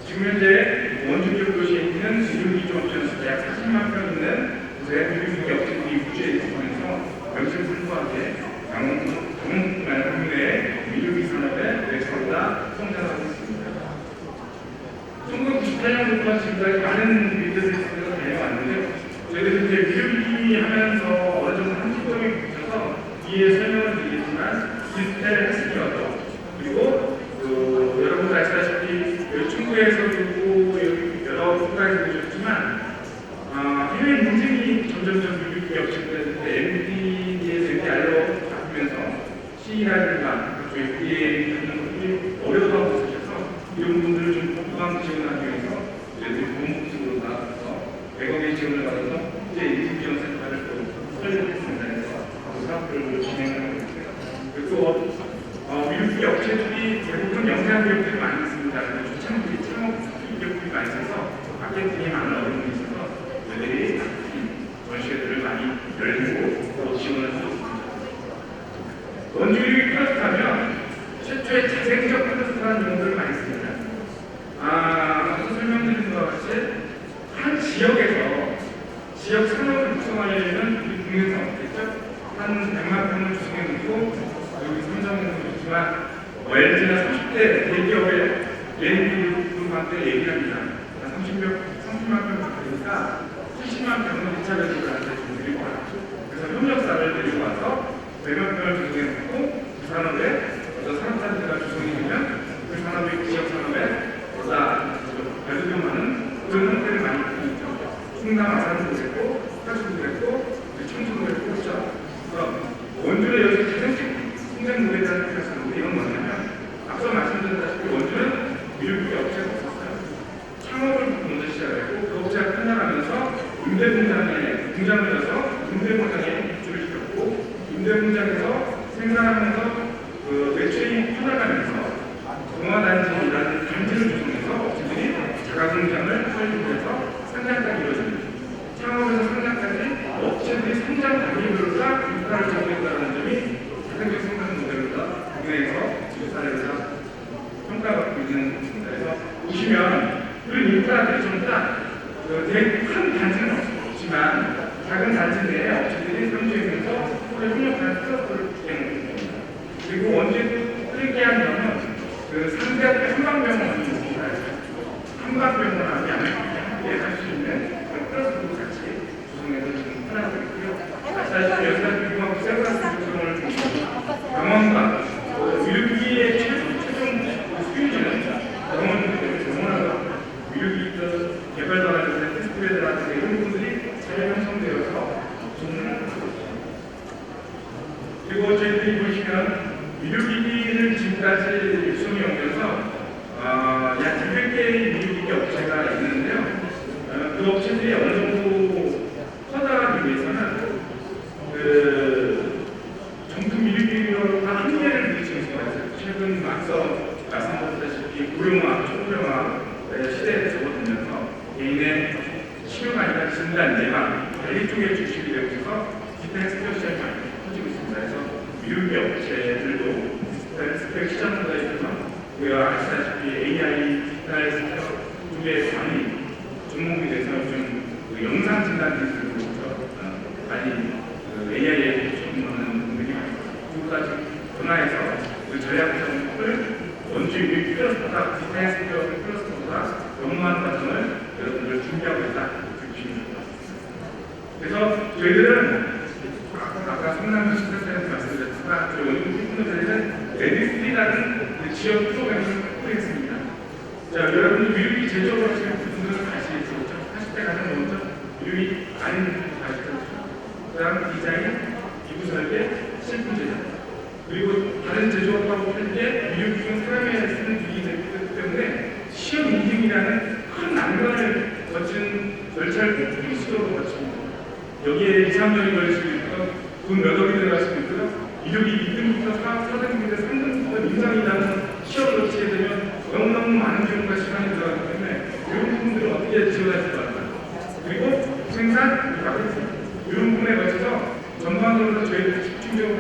지금 현재 원주 지역 도시에 있는 미륵기기 옵션스 약 40만 평 있는 곳에 미륵기기 업체들이 우주에 있으면서 명실상부하게 강원도만 국내의 미륵기기 산업의 넥스트가 성장하고 있습니다. 1998년부터 지금까지 많은 일들을 달려왔는데 저희들이 이제 미륵기기 하면서 어느 정도 한시점에 붙여서 뒤에 설명을 드리겠지만 디지털 헬스케어죠. 그리고 여러분 아시다시피 충북에서도 있고 여러 국가에서 보셨지만 해외 인증이 점점점 미륵기기 업체들 MD에서 MDR로 바뀌면서 C라든가 FDA 같은 것들이 어려워하고 있으셔서 이런 분들을 좀 보강 지원하기 위해서 저희들이 본부식으로 나와서 100억의 지원을 받아서 이제 인증지원센터를 또 설립했습니다. 그래서 그 사업들을 진행하고 있습니다. 그리고 미륵기기 업체들이 대부분 영세한 기업들이 많이 있습니다. 초창기 창업 기업들이 많이 있어서 마케팅에 많은 어려움이 있어서 저희들이 전시회들을 많이 열리고 또 지원을 하고 있습니다. 원주유리 클러스터 하면 최초의 자생적 클러스터라는 용어를 많이 씁니다. 앞서 설명드린 것과 같이 한 지역에서 지역 산업을 구성하려면 우리 국내 사업이겠죠? 한 100만 평을 구성해 놓고 여기 선정해서 있지만 LG나 30대 대기업의 예능분한테 얘기합니다. 30만 평 되니까 70만 평은 2차 배출한테 좀 드리고 와요. 그래서 협력사를 데리고 와서 100만 평을 구성해 놓고 그 산업에 어떤 산업단지가 구성이 되면 그 산업이 지역 산업에 보다 배수좀 많은 그런 형태를 많이 보이죠. 충남 아산도 그랬고 사주도 그랬고 청주도 그랬고 그렇죠. 그래서 원주는 여기서 자생적 성장 모델에 대한 표현을 이건 뭐냐면 앞서 말씀드렸다시피 원주는 미륵기기 업체가 없었어요. 창업을 먼저 시작했고 그 업체가 커나가면서 임대공장에 공장을 해서 임대공장에 입주를 시켰고 임대공장에서 생산하면서 그 매출이 커나가면서 동화단지라는 단지를 구성해서 업체들이 자가공장을 설립해서 상장까지 이루어집니다. 창업에서 상장까지 업체들이 성장 단계별로 인프라를 제공했다는 점이 자생적 성장 모델로다 국내에서 지금 사례에서 평가받고 있는 것입니다. 그래서 보시면 그런 인프라들이 전부 다 되게 큰 단지는 없지만 작은 단지 내에 업체들이 상주하면서 서로 협력하는 클러스터를 진행합니다. 그리고 원주에도 특이한 점은 그 상대 앞에 한방병원이 있습니다. 한방병원하고 양쪽에 할 수 있는 클러스터도 같이 구성해서 지금 하나고 있고요. 아시다시피 여기서 비교하고 세브라스 구성을 병원과 미륵기기의 최종 수요지는 병원하고 미륵기기 개발 과정에서 테스트베드라든가 이런 부분들이 잘 형성되어서 구성을 하고 있습니다. 그리고 저희들이 보시면 미륵기기를 지금까지 구성해 오면서 약 200개의 미륵기기 업체가 있는데요. 그 업체들이 어느 정도 커나가기 위해서는 정품 미륵기기로가 한계를 부딪히는 수가 있어요. 최근 앞서 말씀드렸다시피 고령화, 초고령화 시대에 접어들면서 개인의 치료가 아니라 진단, 예방, 관리 쪽에 주식이 되고 있어서 디지털 헬스케어 시장이 많이 커지고 있습니다. 그래서 미륵기기 업체들도 디지털 헬스케어 시장보다 있어서 우리가 아시다시피 AI 디지털 헬스케어 쪽에 많이 전문이 돼서 좀 영상 진단 기술로부터 많이 AI에 전문하는 분들이 많이 있습니다. 그것까지 변화해서 전략적을 원주 유익 클러스터가 디지털 헬스케어 클러스터보다 영무한 과정을 여러분들 준비하고 있다 이렇게 보시면 될 것 같습니다. 그래서 저희들은 아까 성남 시스템에서 말씀드렸지만 저희 원주 팀들은 레디스리라는 지역 프로그램을 확보했습니다. 자, 여러분들 미륵기기 제조업을 하시는 분들은 아시겠죠? 80대 가장 먼저 미륵기기 아닌 분들도 아시죠? 그 다음 디자인, 기부 설계, 실품 제작 그리고 다른 제조업하고 별개 미륵기기는 사람이 쓰는 기기이기 때문에 시험 인증이라는 큰 난관을 거친 절차를 필수적으로 거칩니다. 여기에 2, 3년이 걸릴 수도 있고요. 돈 몇 억이 들어갈 수도 있고요. 미륵기기 2등부터 4등부터 3등부터 인상이라는 시험을 거치게 되면 너무너무 많은 비용과 시간이 들어가기 때문에 이런 부분들을 어떻게 지원할 수 있을까? 그리고 생산, 마케팅 이런 부분에 거쳐서 전반적으로 저희들이 집중적으로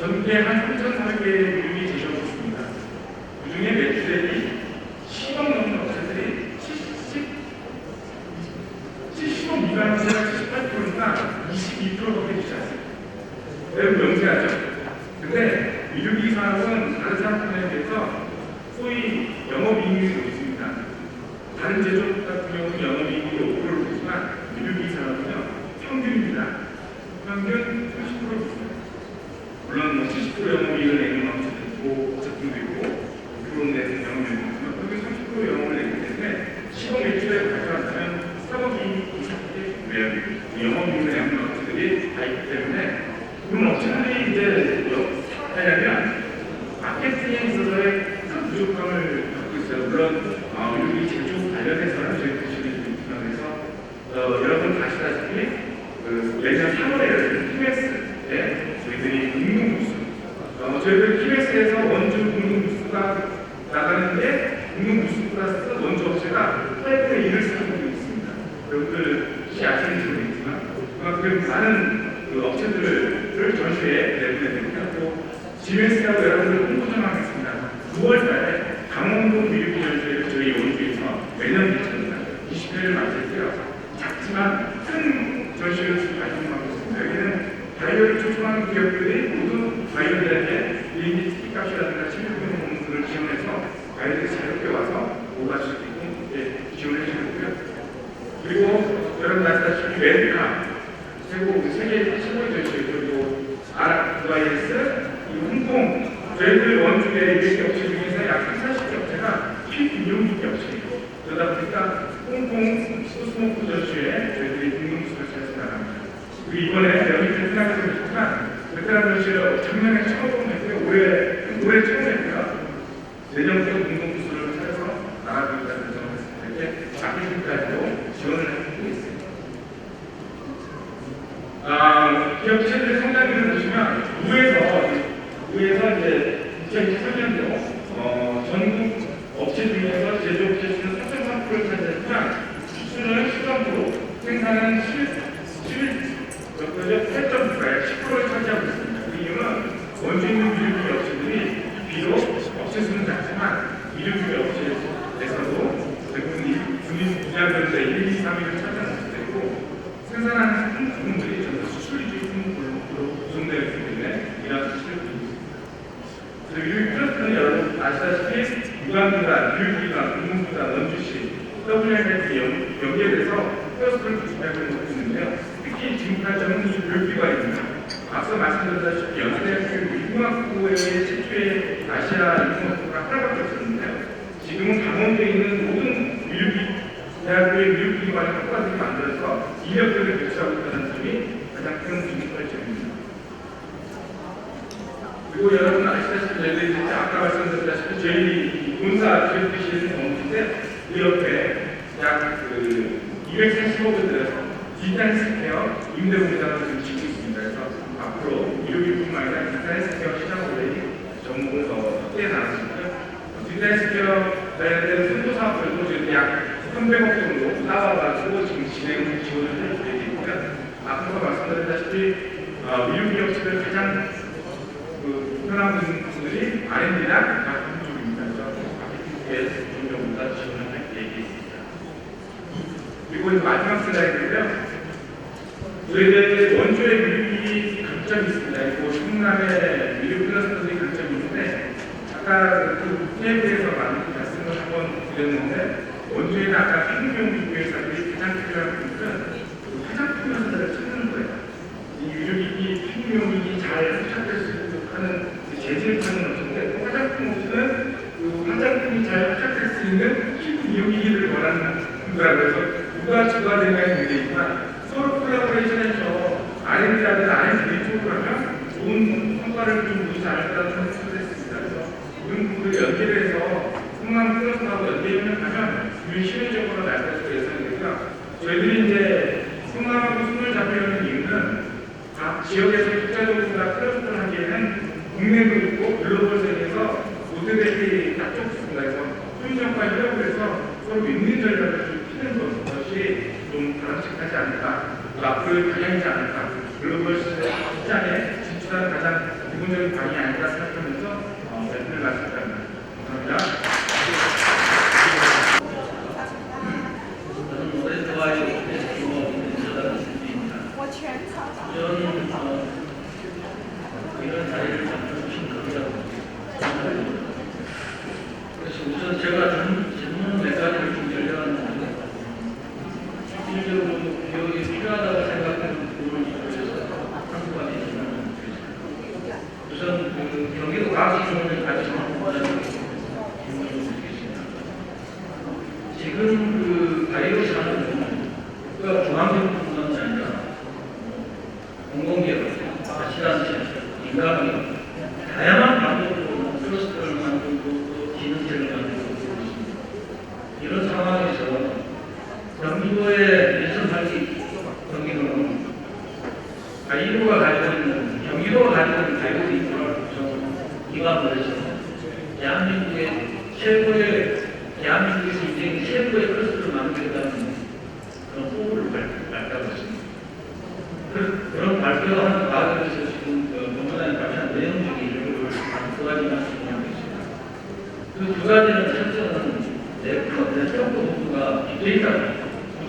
전국에 한 3,400개의 미국이 제시하고 있습니다. 그중에 매출액이 10억 넘는 업체들이 70억 미만 업체가 78%니까 22%밖에 되지 않습니다. 매우 명세하죠. 근데 미국이 산업은 다른 산업분야에 비해서 소위 영업이익률이 높습니다. 다른 제조업 같은 경우는 영업이익률이 5%를 보지만 미국이 산업은요 평균입니다. 평균 30% 있습니다. 물론 70% 영업이익을 내는 제품도 있고 5% 내는 영업이익도 있지만 평균 30% 영업을 내기 때문에 10억 매출에 가져간다면 3억이 영업이익을 내는 업체들이 다 있기 때문에 그런 업체들이 이제 하려면 마케팅에 있어서의 큰 부족함을 갖고 있어요. 물론 우리 제조 관련해서는 저희 부실이 있으면서 여러분 아시다시피 매년 3월에 열린 PBS에 저희들이 공동부수 저희들 PBS에서 원주 공동부수가 나가는데 공동부수 플러스 원주 업체가 8분의 1을 사고 있습니다. 여러분들 혹시 아시는지 모르겠지만 그만큼 많은 업체들을 전시회에 내보내드립니다. 또 GBS라고 여러분들 홍보 좀 하겠습니다. 9월달에 강원도 미륵기 전시회를 저희 원주에서 매년 개최합니다. 20회를 맞이했고요. 작지만 큰 전시회를 발전하고 있습니다. 여기는 바이오를 초청하는 기업들이 모두 바이오들에게 비행기 티켓값이라든가 침입비용 등을 지원해서 바이오들이 자유롭게 와서 오가할 수 있게 지원해 주셨고요. 그리고 여러분 아시다시피 웨드카 세계 최고의 전시회 그리고 RYS 홍콩 저희들 원주의 200개 업체 중에서 약 30, 40개 업체가 피비용기기 업체예요. 그러다 보니까 홍콩 소스모크 전시회에 저희들이 공동수를 찾아서 나갑니다. 그리고 이번에 여기 베트남에서 보시지만 베트남 전시회 작년에 처음 했고요. 올해 처음 했고요. 내년부터 공동수를 찾아서 나가고 있다는 점을 이렇게 마케팅까지도 지원을 해주고 있습니다. 기업체들의 성장률을 보시면 우에서 이제 2023년도 전국 업체 중에서 제조업체 수는 4.3%를 차지했지만 수는 13%, 생산은 8.9%에 10%를 차지하고 있습니다. 그 이유는 원주 있는 미륵기 업체들이 비록 업체 수는 작지만 미륵기 업체에서도 대부분 분야별로 1, 2, 3위를 차지하는 업체들이고 생산하는 상품 부분들이 전부 수출 위주의 품목으로 구성되어 있기 때문에 이러한 수치를 보이고 있습니다. 그리고 미륵 플러스는 여러분 아시다시피 유관기관, 교육기관, 공공기관, 원주시, WMF 연계돼서 플러스를 구성하고 있는데요. 특히 지금까지는 이 교육기관입니다. 앞서 말씀드렸다시피 연세대학교 인공학부의 최초의 아시아 인공학부가 하나밖에 없었는데요. 지금은 강원도에 있는 모든 대학교의 미륵기관의 학과들이 만들어서 인력들을 배치하고 있다는 점이 가장 큰 주목할 점입니다. 그리고 여러분 아시다시피 저희들이 아까 말씀드렸다시피 저희 본사 기업주시는 건물인데 그 옆에 약 240억을 들여서 디지털 헬스케어 임대공장을 지금 짓고 있습니다. 그래서 앞으로 의료기뿐만 아니라 디지털 헬스케어 시장으로의 전문을 더 확대해 나가시고요. 디지털 헬스케어 관련된 선도 사업들도 저희들이 약 300억 정도 따와가지고 지금 지원을 할 계획이고요. 앞서 말씀드렸다시피 미륵기 업체들 가장 편한 분들이 R&D나 마케팅 쪽입니다. 그래서 마케팅 쪽에 점점 지원을 할 계획이 있습니다. 그리고 이제 마지막 슬라이드인데요. 저희들 원주의 미륵기 강점이 있습니다. 그리고 충남의 미륵 클러스터들이 강점이 있는데 아까 그 테이블에서 말씀을 한번 드렸는데 원주에는 아까 생명 비교회사들이 가장 필요한 부분은 화장품 회사를 찾는 거예요. 이 유료기기 생명이 잘 흡착될 수 있도록 하는 재질을 파는 업체인데 화장품 업체는 화장품이 잘 흡착될 수 있는 피부 미용기기를 원하는 분들하고 해서 누가 주가 되냐의 문제이지만 서로 콜라보레이션해서 R&D라든가 R&D 쪽으로 하면 좋은 성과를 좀 보이지 않을까라는 생각을 했습니다. 그래서 이런 부분을 연계를 해서 성남 플러스하고 연계를 하면 우리 실효적으로 날 것으로 예상이 되고요. 저희들이 이제 성남하고 손을 잡으려는 이유는 각 지역에서 국가적으로 클러스터를 하기에는 국내도 있고 글로벌 세계에서 모델들이 약쪽 있습니다. 그래서 소유정과 협업을 해서 서로 윈윈 전략을 좀 피는 것이 좀 바람직하지 않을까, 앞으로의 방향이지 않을까, 글로벌 시장에 진출하는 가장 기본적인 긍정적인 반응이 아닐까 생각하면서 말씀을 마쳤습니다. 감사합니다. 저는 오랜만에 인사드리겠습니다. 저는 이런 자리를 만들어주신 감사합니다. 그래서 우선 제가 질문 몇 가지를 좀 열려놨는데 실질적으로 교육이 필요하다고 생각하는 부분을 주셔서 한 가지 질문을 드리겠습니다. 우선 경기도 과학기술원을 가지고 있는 질문을 드리겠습니다. 지금 바이오 산업은 중앙정부뿐만 아니라 공공기업, 자치단체, 민간기업 다양한 방법으로 클러스터를 만들고 또 기능체를 만들고 있습니다. 이런 상황에서 경기도의 민선활기 경기도는 바이오가 가지고 있는 경기도가 가지고 있는 바이오 데이터를 기반으로 해서 대한민국에서 이제 최고의 클러스터를 만들겠다는 그런 포부를 발표했습니다. 그런 발표를 하는 과정에서 지금 본문에 발표한 내용 중에 이런 두 가지 말씀드리겠습니다. 그 두 가지는 첫째는 네트워크 부분과 빅데이터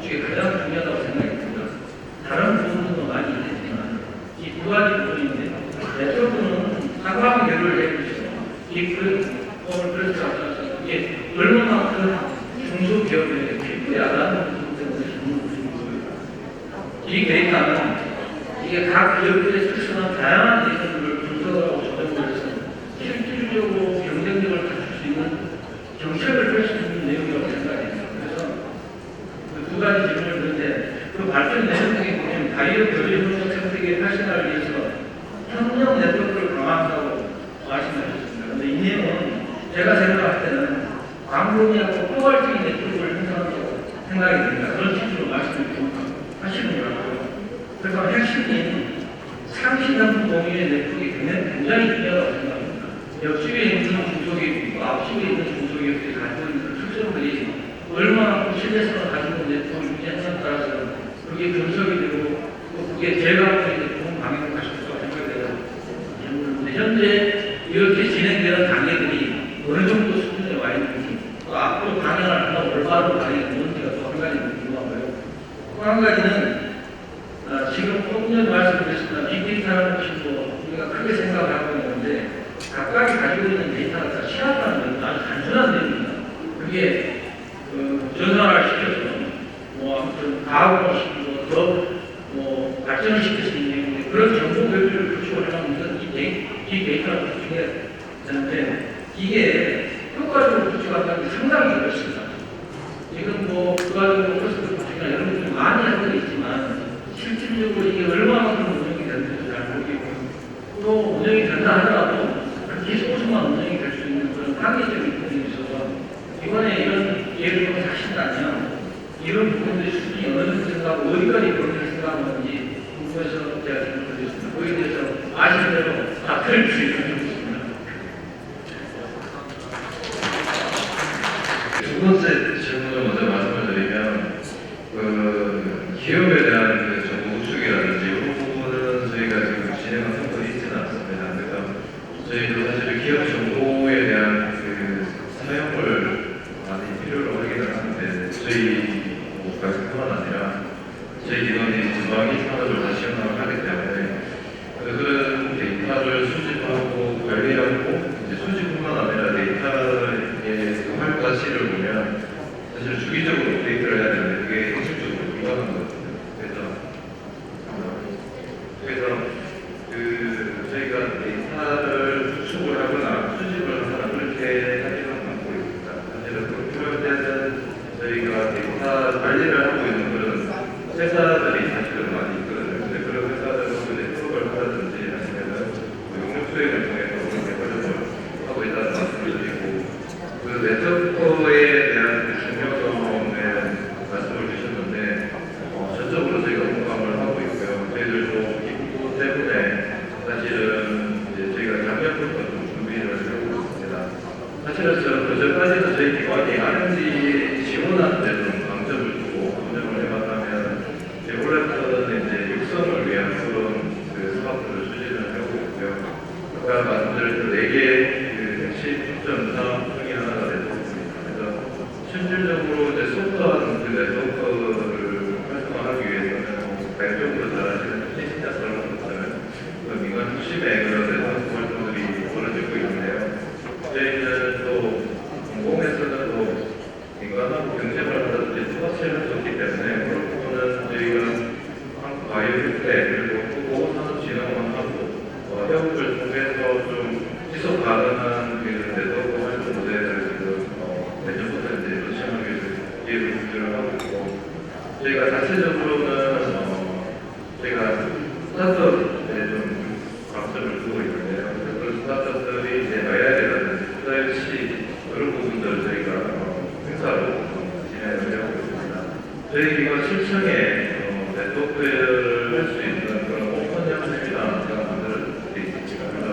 중에 가장 중요하다고 생각이 듭니다. 다른 부분도 많이 있겠지만 이 두 가지 부분인데 네트워크는 사과학 교류를 해주시고 이 플랫폼을 그래서 이게 얼마만큼 중소기업에 기쁘게 알아보는 부분 때문에 이 데이터는 이게 각 기업들의 출신한 다양한 데이터들을 분석하고 조정을 해서 실질적으로 경쟁력을 갖출 수 있는 정책을 펼 수 있는 내용이라고 생각합니다. 그래서 그 두 가지 질문을 드는데 그 발전 내용 중에 보면 바이오 교류협력 생태계 활성화를 위해서 협력 네트워크를 강화한다고 말씀하셨습니다. 그런데 이 내용은 제가 생각할 때는 광범위하고 포괄적인 네트워크를 형성한다고 생각이 듭니다. 그런 취지로 말씀을 하시는 것 같고요. 그래서 핵심인 상시간 공유의 네트워크가 굉장히 중요하다고 생각합니다. 옆집에 있는 중소기업이 있고 앞집에 있는 중소기업들이 가지고 있는 특성들이 얼마나 신뢰성을 가지고 네트워크를 유지하느냐에 따라서 그게 분석이 되고 또 그게 제가 좋은 방향으로 갈 수 있다고 생각돼요. 현재 이렇게 진행되는 단계들이 어느 정도 수준에 와 있는지 또 앞으로 방향을 하나 올바른 방향이 뭔지가 또 한 가지 궁금하고요. 또 한 가지는 지금 조금 말씀드렸습니다. 빅데이터라는 것이 우리가 크게 생각을 하고 있는데 각각이 가지고 있는 데이터가 다 취합하는 건 아주 단순한 내용입니다. 그게 전산화를 시켜서 아무튼 과학으로 시키고 더 발전을 시킬 수 있는 내용인데 그런 정보 교육을 구축을 하는 것은 이 빅데이터를 구축해야 되는데 이게 효과적으로 구축한다는 게 상당히 어렵습니다. 지금 부가적으로 코스트 구축이나 여러분들이 많이 하고 있지만 실질적으로 이게 얼마만큼 운영이 되는지 잘 모르겠고 또 운영이 된다 하더라도 그렇게 소수만 운영이 될 수 있는 그런 한계적인 부분이 있어서 이번에 이런 예를 좀 하신다면 이런 부분들의 수준이 어느 정도 생각하고 어디까지 그렇게 생각하는지 궁금해서 제가 질문을 드렸습니다. 거기에 대해서 아시는 대로 답변을 주시면 좋겠습니다. 두 번째 질문을 먼저 말씀을 드리면 기업에 대한 정보 구축이라든지 이런 부분은 저희가 지금 진행한 성과가 있지는 않습니다. 그래서 저희도 사실 기업 정보에 대한 사용을 많이 필요로 하기는 하는데 저희 국가뿐만 아니라 저희 기관이 전방위 산업을 다 시험을 하기 때문에 그런 데이터를 수집하고 관리하고 이제 수집뿐만 아니라 데이터의 활 가치를 보면 사실 주기적으로 업데이트를 해야 되는데 그게 현실적으로 불가능한 거거든요. 그래서 저희가 데이터를 구축을 하거나 수집을 하거나 그렇게 하지는 않고 있습니다. 사실은 그럴 때는 저희가 데이터 관리를 하고 있는 그런 회사들이 사실은 많이 있거든요. 근데 그런 회사들은 네트워크를 하든지 아니면은 용역 수행을 통해서 그런 개발을 하고 있다는 말씀을 드리고 그 네트워크에 대한 중요성에 말씀을 주셨는데 전적으로 저희가 공감을 하고 있고요. 저희들도 기부 때문에 사실은 이제 저희가 작년부터 좀 준비를 하고 있습니다. 사실은 그전까지는 저희 기관이 R&D 지원하는 데 좀 강점을 두고 운영을 해봤다면 올해부터는 이제 육성을 위한 그런 사업들을 추진을 하고 있고요. 아까 그래서 4개의 그 핵심 점사 중에 하나가 됐습니다. 그래서 실질적으로 이제 소프트한 그 네트워크를 활성화하기 위해서는 발전적으로 잘하시는 신신자처럼 그 민간 핵심의 그런 네트워크 활동들이 벌어지고 있는데요. 저희는 또 공공에서는 또 민간하고 경제발달하든지 투자체를 줬기 때문에 그런 부분은 저희가 바이오텍 그리고 후보 산업진흥원하고 협업을 통해서 좀 지속 가능한 그 네트워크 활동 모델을 지금 내년부터 이제 루칭하기 위해서 기획을 준비를 하고 있고 저희가 자체적으로는 저희가 스타트업에 좀 박수를 두고 있는데요. 그런 스타트업들이 이제 IR이라든지 투자일시 그런 부분들을 저희가 행사로 진행을 하고 있습니다. 저희 기관 7층에 네트워크를 할 수 있는 그런 오픈형 세미나 제가 만들어드리고 있습니다. 그래서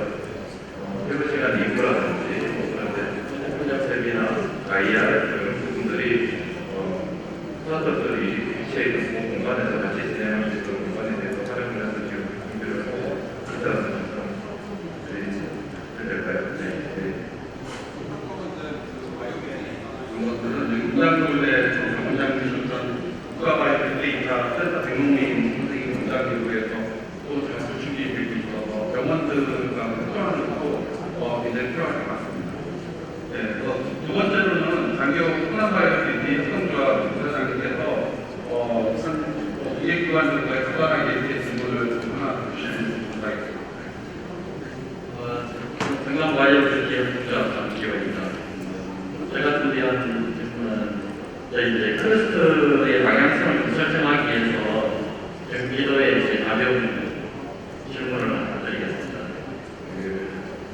7시간 이후라든지 오픈형 세미나, IR 그런 부분들이 스타트업들이 위치해 있는 공간에서 같이 진행할 수 있도록 공간에 대해서 활용을 해서 지금 준비를 하고 있다는 점 드릴까요? 네. 문장군의 원장님이셨던 국가바이오 데이터 센터 백농민 선생님 원장님으로해서 또 제가 구축이 되고 있어서 병원들과 협조하는 것도 굉장히 필요할 것 같습니다. 네, 두 번째로는 장기호 풍남바이오 성주와 부사장님께서 기획기관들과의 수반하게 이렇게 질문을 하나 주시면 감사하겠습니다. 건강바이오 기획국장 장기호입니다. 제가 준비한 질문은 저희 이제 클러스터의 방향성을 좀 설정하기 위해서 경기도에 이제 가벼운 질문을 하나 드리겠습니다.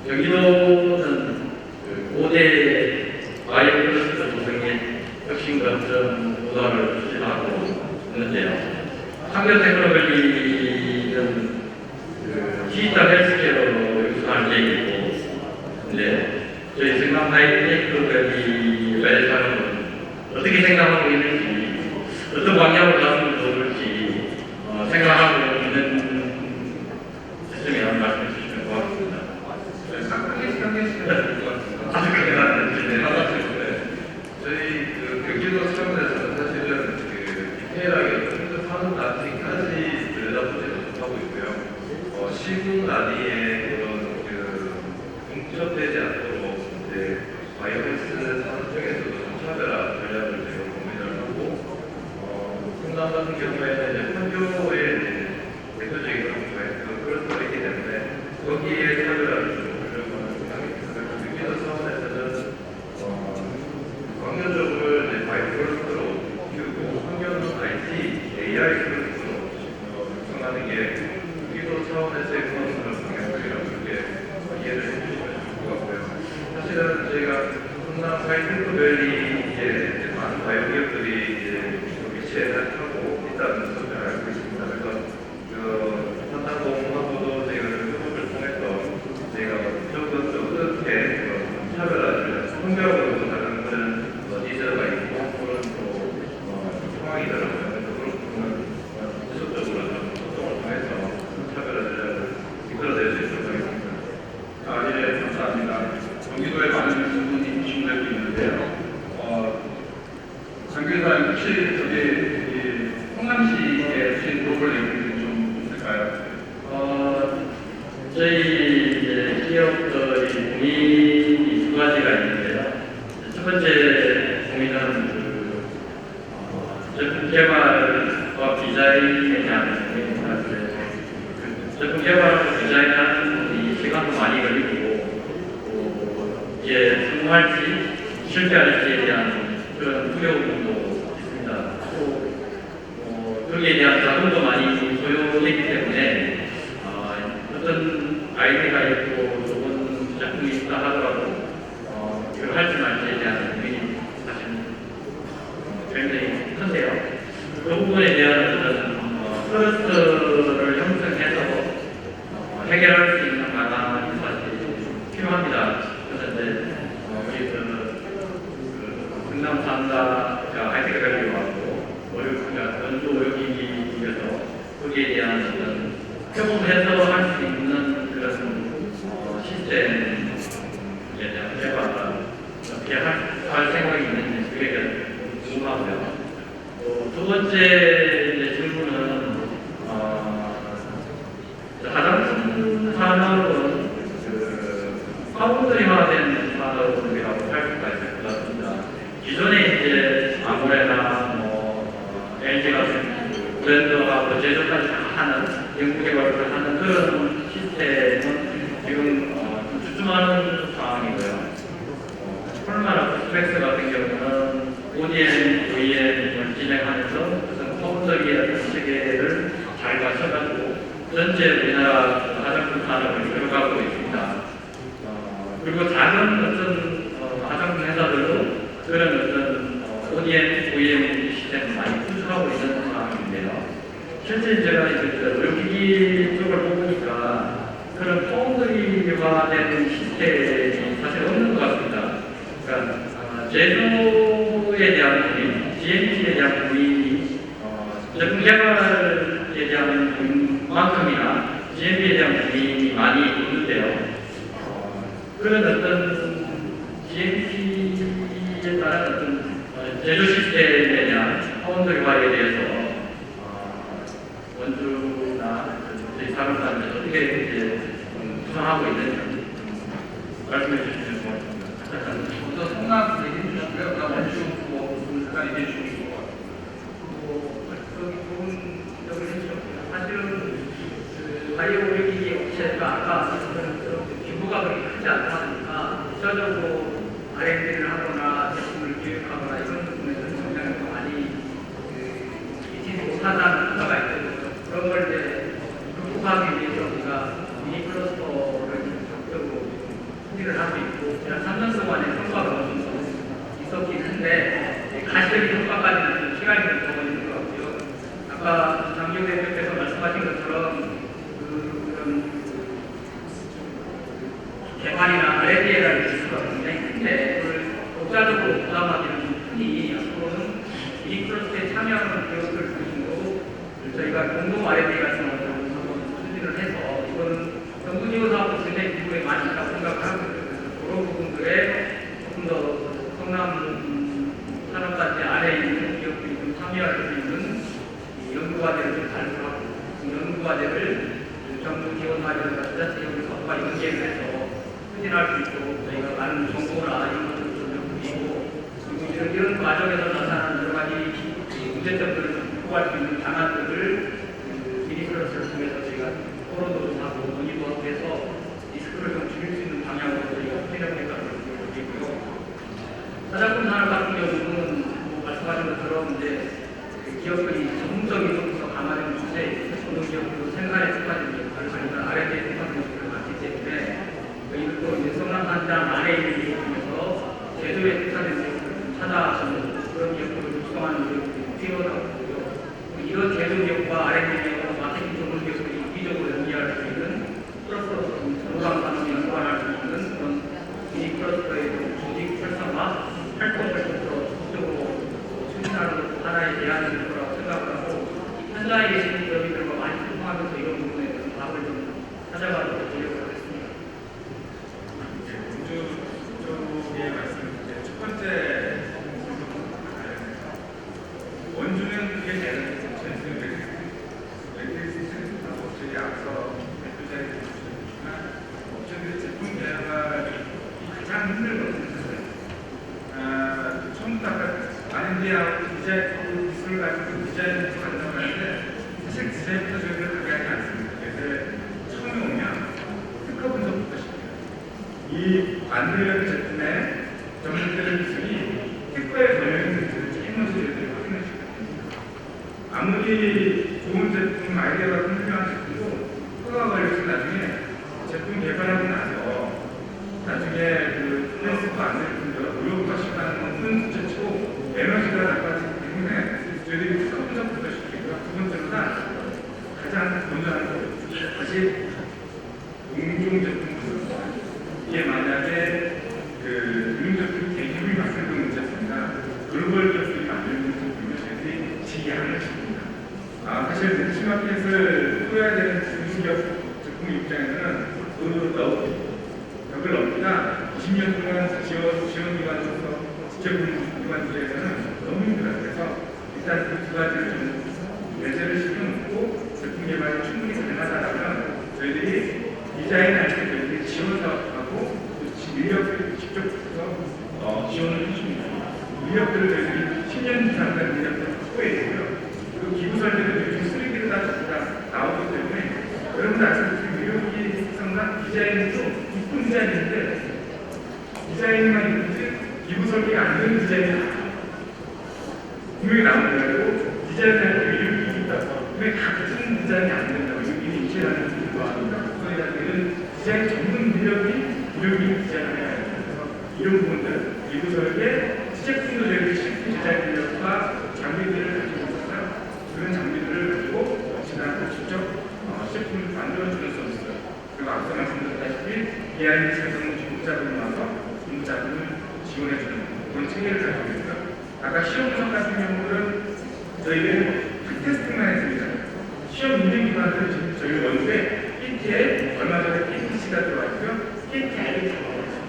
경기도는 5대 바이오 클러스터 조성의 혁신 거점 조사를 추진하고 있는데요. 환경 테크놀로지는 디지털 헬스케어로 유산할 계획이고, 근데 저희 생각 하이테크놀로지 사람은 어떻게 생각하고 있는지, 어떤 방향으로 가면 좋을지 생각하고 있는 있으면 말씀해 주시면 고맙습니다. 상당히 시간이 될것 같습니다. 저희 그 경기도 차원에서는 사실은 디테일하게 좀 사는 단지까지 들여다보지는 하고 있고요. 시군 단위의 그런 중첩되지 않도록 이제 바이오헬스 산업 쪽에서도 좀 차별화 전략을 저희가 고민을 하고 풍남 같은 경우에는 이제 판교의 대표적인 그런 거 있기 때문에 거기에 차별화를 좀 하려고 하는 생각이 있습니다. 경기도 차원에서는 환경적으로 이제 바이오 클러스터로 키우고 환경은 IT, AI 클러스터로 육성하는 게 경기도 차원에서의 그런 방향성이라고 이렇게 이해를 해주시면 좋을 것 같고요. 사실은 저희가 충남 하이테크밸리에 많은 바이오 기업들이 이제 위치해 하고 있다는 것을 알고 있습니다. 그래서 산단공하고도 저희가 협업을 통해서 저희가 조금 어떻게 차별화를 환경으로 다른 것은 니즈가 있고 그런 또 상황이더라고요. 그래서 그런 부분은 지속적으로 좀 소통을 통해서 차별화 전략을 이끌어낼 수 있도록 하겠습니다. 예, 감사합니다. 경기도에 많은 질문이 주시되고 있는데요. 장교사님 혹시 저기 성남시에 혹시 물어볼 내용이 좀 있을까요? 저희 이제 기업들이 고민이 두 가지가 있는데요. 첫 번째 고민은 제품 개발과 디자인에 대한 고민입니다. 제품 개발하고 디자인하는 부분이 시간도 많이 걸리고 이게 성공할지 실패할지에 대한 그런 두려움도 있습니다. 또 거기에 대한 자금도 많이 소요되기 때문에 어떤 아이디어가 있고 좋은 제품이 있다 하더라도 이걸 할지 말지에 대한 고민이 사실 굉장히 큰데요. 그 부분에 대한 어떤 클러스터를 형성해서 해결할 수 있는 방안이 사실 필요합니다. 그래서 이제 우리 경남 산다가 하이테크밸리 왔고 원주 오역기기에서 거기에 대한 어떤 협업해서 할 수 있는 그런 시스템 산업은 파운드리화된 산업이라고 할 수가 있을 것 같습니다. 기존에 이제 아모레나 LG 같은 브랜드하고 제조까지 다 하는 연구 개발을 하는 그런 시스템은 지금 좀 주춤하는 상황이고요. 폴마나 스펙스 같은 경우는 ODM, OEM을 진행하면서 무슨 파운드리의 체계를 잘 갖춰가지고 전체 우리나라 화장품 산업을 이끌어가고 있습니다. 그리고 작은 어떤 화장품 회사들도 그런 어떤 ODM, OEM 시스템을 많이 구축하고 있는 상황인데요. 실제 제가 이제 의료기기 쪽을 보니까 그런 파운드리화된 시스템이 사실 없는 것 같습니다. 그러니까 제조에 대한 부분, GMP에 대한 부분이 제품 개발에 대한 부분만큼이나 GMP에 대한 부분이 많이 있는데요. 그런 어떤 GMP에 따른 어떤 제조 시스템에 대한 파운드리화에 대해서 원주나 저희 산업단에서 어떻게 이제 구성하고 있는지 말씀해 주시면 고맙습니다. 먼저 성남 얘기해 주시고요. 그다음 원주 잠깐 얘기해 주시고. 여기 좋은 지적을 해주셨고요. 사실은 바이오 의료기기 업체가 아까 규모가 그렇게 크지 않다 보니까 구체적으로 R&D를 하거나 제품을 기획하거나 이런 부분에서 굉장히 더 많이 있지 못하다는 평가가 있거든요. 그런 걸 이제 극복하기 위해서 우리가 미니 클러스터를 적극적으로 추진을 하고 있고 지난 3년 동안의 성과가 어느 정도 있었긴 한데 가시적인 성과까지는 좀 시간이 좀 더 걸리는 것 같고요. 아까 장기호 대표께서 말씀하신 것처럼 그런 개발이나 R&D라는 지수가 굉장히 큰데 그걸 독자적으로 부담하기는 좀 크니 앞으로는 미니 클러스터에 참여하는 기업들 중심으로 저희가 공동 R&D 같은 것들을 한번 추진을 해서 이거는 정부 지원 사업도 굉장히 미국에 많이 있다고 생각을 하고 있어요. 그런 부분들에 조금 더 성남 산업단지 안에 있는 기업들이 좀 참여할 수 있는 이 연구과제를 좀 발표하고 그 연구과제를 정부 지원과제나 지자체적으로 사업과 연계를 해서 추진할 수 있도록 저희가 많은 정보나 이런 것들을 좀 드리고 그리고 이런 과정에서 나타나는 여러 가지 문제점들을 좀 극복할 수 있는 방안들을 미니 클러스를 통해서 저희가 토론도 하고 논의도 해서 리스크를 좀 줄일 수 있는 방향으로 저희가推动해가고 있고요. 화장품 산업 같은 경우는 말씀하신 것처럼 이제 기업들이 전문적인 쪽에서 강화된 문제, 어느 기업들도 생산에 특화된 역할을 하니까 R&D에 특화된 역할을 맡기 때문에 이것도 이제 성남단장 안에 있는 기업 중에서 제조에 특화된 기업들을 찾아가서 그런 기업들을 구성하는 기업들이 필요하고요. 이런 제조 기업과 R&D 기업과 마케팅 전문 기업들이 유기적으로 연계할 수 있는 플러스 전방 산업이 연관할 수 있는 그런 미니 클러스터의 조직 활성화 활동을 좀 더 적극적으로 추진하는 하나의 대안일 거라고 생각을 하고 현장에 계시는 기업들과 많이 소통하면서 이런 부분에 대해서 답을 좀 찾아가도록 노력을 하겠습니다. 원주 쪽의 말씀 첫 번째 원주는 그게 제일 업체들이 앞서 대표자에 주셨지만 업체들의 제품 개발이 가장 힘들거든요. 처음부터 아까 R&D하고 디자인 기술을 가지고 디자인을 만든다고 하는데 사실 디자인부터 저희가 들어가지 않습니다. 그래서 처음에 오면 특허 분석부터 시작해요. 이 만들려는 제품의 전문적인 기술이 특허에 걸려있는 기술을 제일 먼저 저희들이 확인을 시켜요. 아무리 좋은 제품, 아이디어가 훌륭한 제품도 특허가 걸려서 나중에 제품 개발하고 나서 나중에 그 플레이스도 안 될 뿐더러 의료가 시간은 큰 문제치고 에너지가 나빠지기 때문에 저희들이 특허 분석부터 시키고요. 두 번째로는 가장 먼저 하는 거 다시 공중 제품 분석. 이게 만약에 그 공중 제품 대기업이 만드는 제품이나 글로벌 기업들이 만드는 제품이면 저희들이 지향을 시킵니다. 사실 벤치마켓을 풀어야 되는 중소기업 제품 입장에서는 그 벽을 넘기가 20년 동안 지원기관으로서 지적기관 입장에서는 너무 힘들어요. 그래서 일단 그 두 가지를 좀 내재를 시켜놓고 제품 개발이 충분히 가능하다면 저희들이 디자인 할 때 저희들이 지원 사업하고 인력들을 직접 지원을 해줍니다. 인력들을 저희들이 10년 이상 된 인력들을 확보해야 되고요. 그리고 기부 설계도 요즘 3D로 다 나오기 때문에 여러분들 아시다시피 의료기 상당 디자인도 이쁜 디자인인데 디자인만 있는지 기부 설계가 안 되는 디자인이 분명히 나오는 거고 디자인할 때 의료기기 있다고 왜 같은 디자인이 안 된다고 의료기기 인체라는 이런 디자인 전문 인력이 의료기기 디자인을 해야 돼요. 이런 부분들 기부 설계, 시제품도 저희들이 실제 디자인 인력과 장비들을 가지고 있어서 그런 장비들을 가지고 지나고 직접 시제품을 만들어주는 서비스 그리고 앞서 말씀드렸다시피 비하인드 생성 중국자금을 모아서 중국자금을 지원해주는 그런 체계를 가지고 있고요. 아까 시험 분석 같은 경우는 저희는 테스팅만 했습니다. 시험 인증 기반으로 지금 저희 원주에 KT에 얼마 전에 KTC가 들어왔고요. KTI를 잡아왔어요.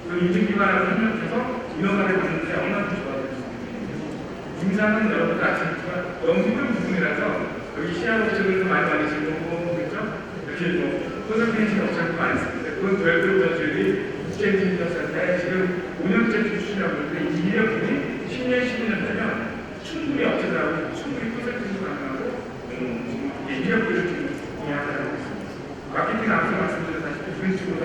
그 인증 기반하고 협력해서 인허가를 받는데 얼마나 좋아졌습니다. 임상은 여러분들 아시겠지만 너무 힘든 부분이라서 여기 시향업체들도 많이 받으시고 그렇죠? 이렇게 뭐 컨설팅식 업체도 많이 있습니다. 그건 별도로 저희들이 국제인증센터에 지금 5년째 출시라고 하는데 이 인력들이 10년, 12년 되면 충분히 업체들하고 충분히 컨설팅도 가능하고 지금 인력들을 좀 이해하고 있습니다. 마케팅 앞서 말씀드렸다시피 분식보다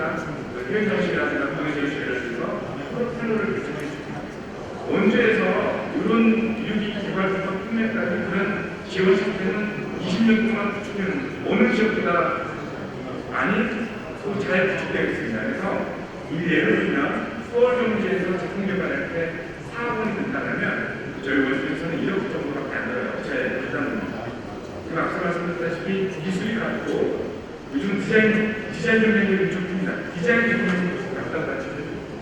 해외 정신이라든가 국내 정신을 해서 프로펠러를 결정해 줍니다. 원주에서 이런 유기 개발부터 판매까지 그런 지원 시스템은 20년 동안 구축해는 어느 지역보다 많이 잘 구축되어 있습니다. 그래서 이 예를 들면 서울경제에서 제품 개발할 때 4억원이 든다면 저희 원주에서는 1억 정도밖에 안 들어요. 업체 부담입니다. 그리고 앞서 말씀드렸다시피 기술이 같고 요즘 디자인 경쟁력이 좋습니다. 디자인 경쟁력이 각각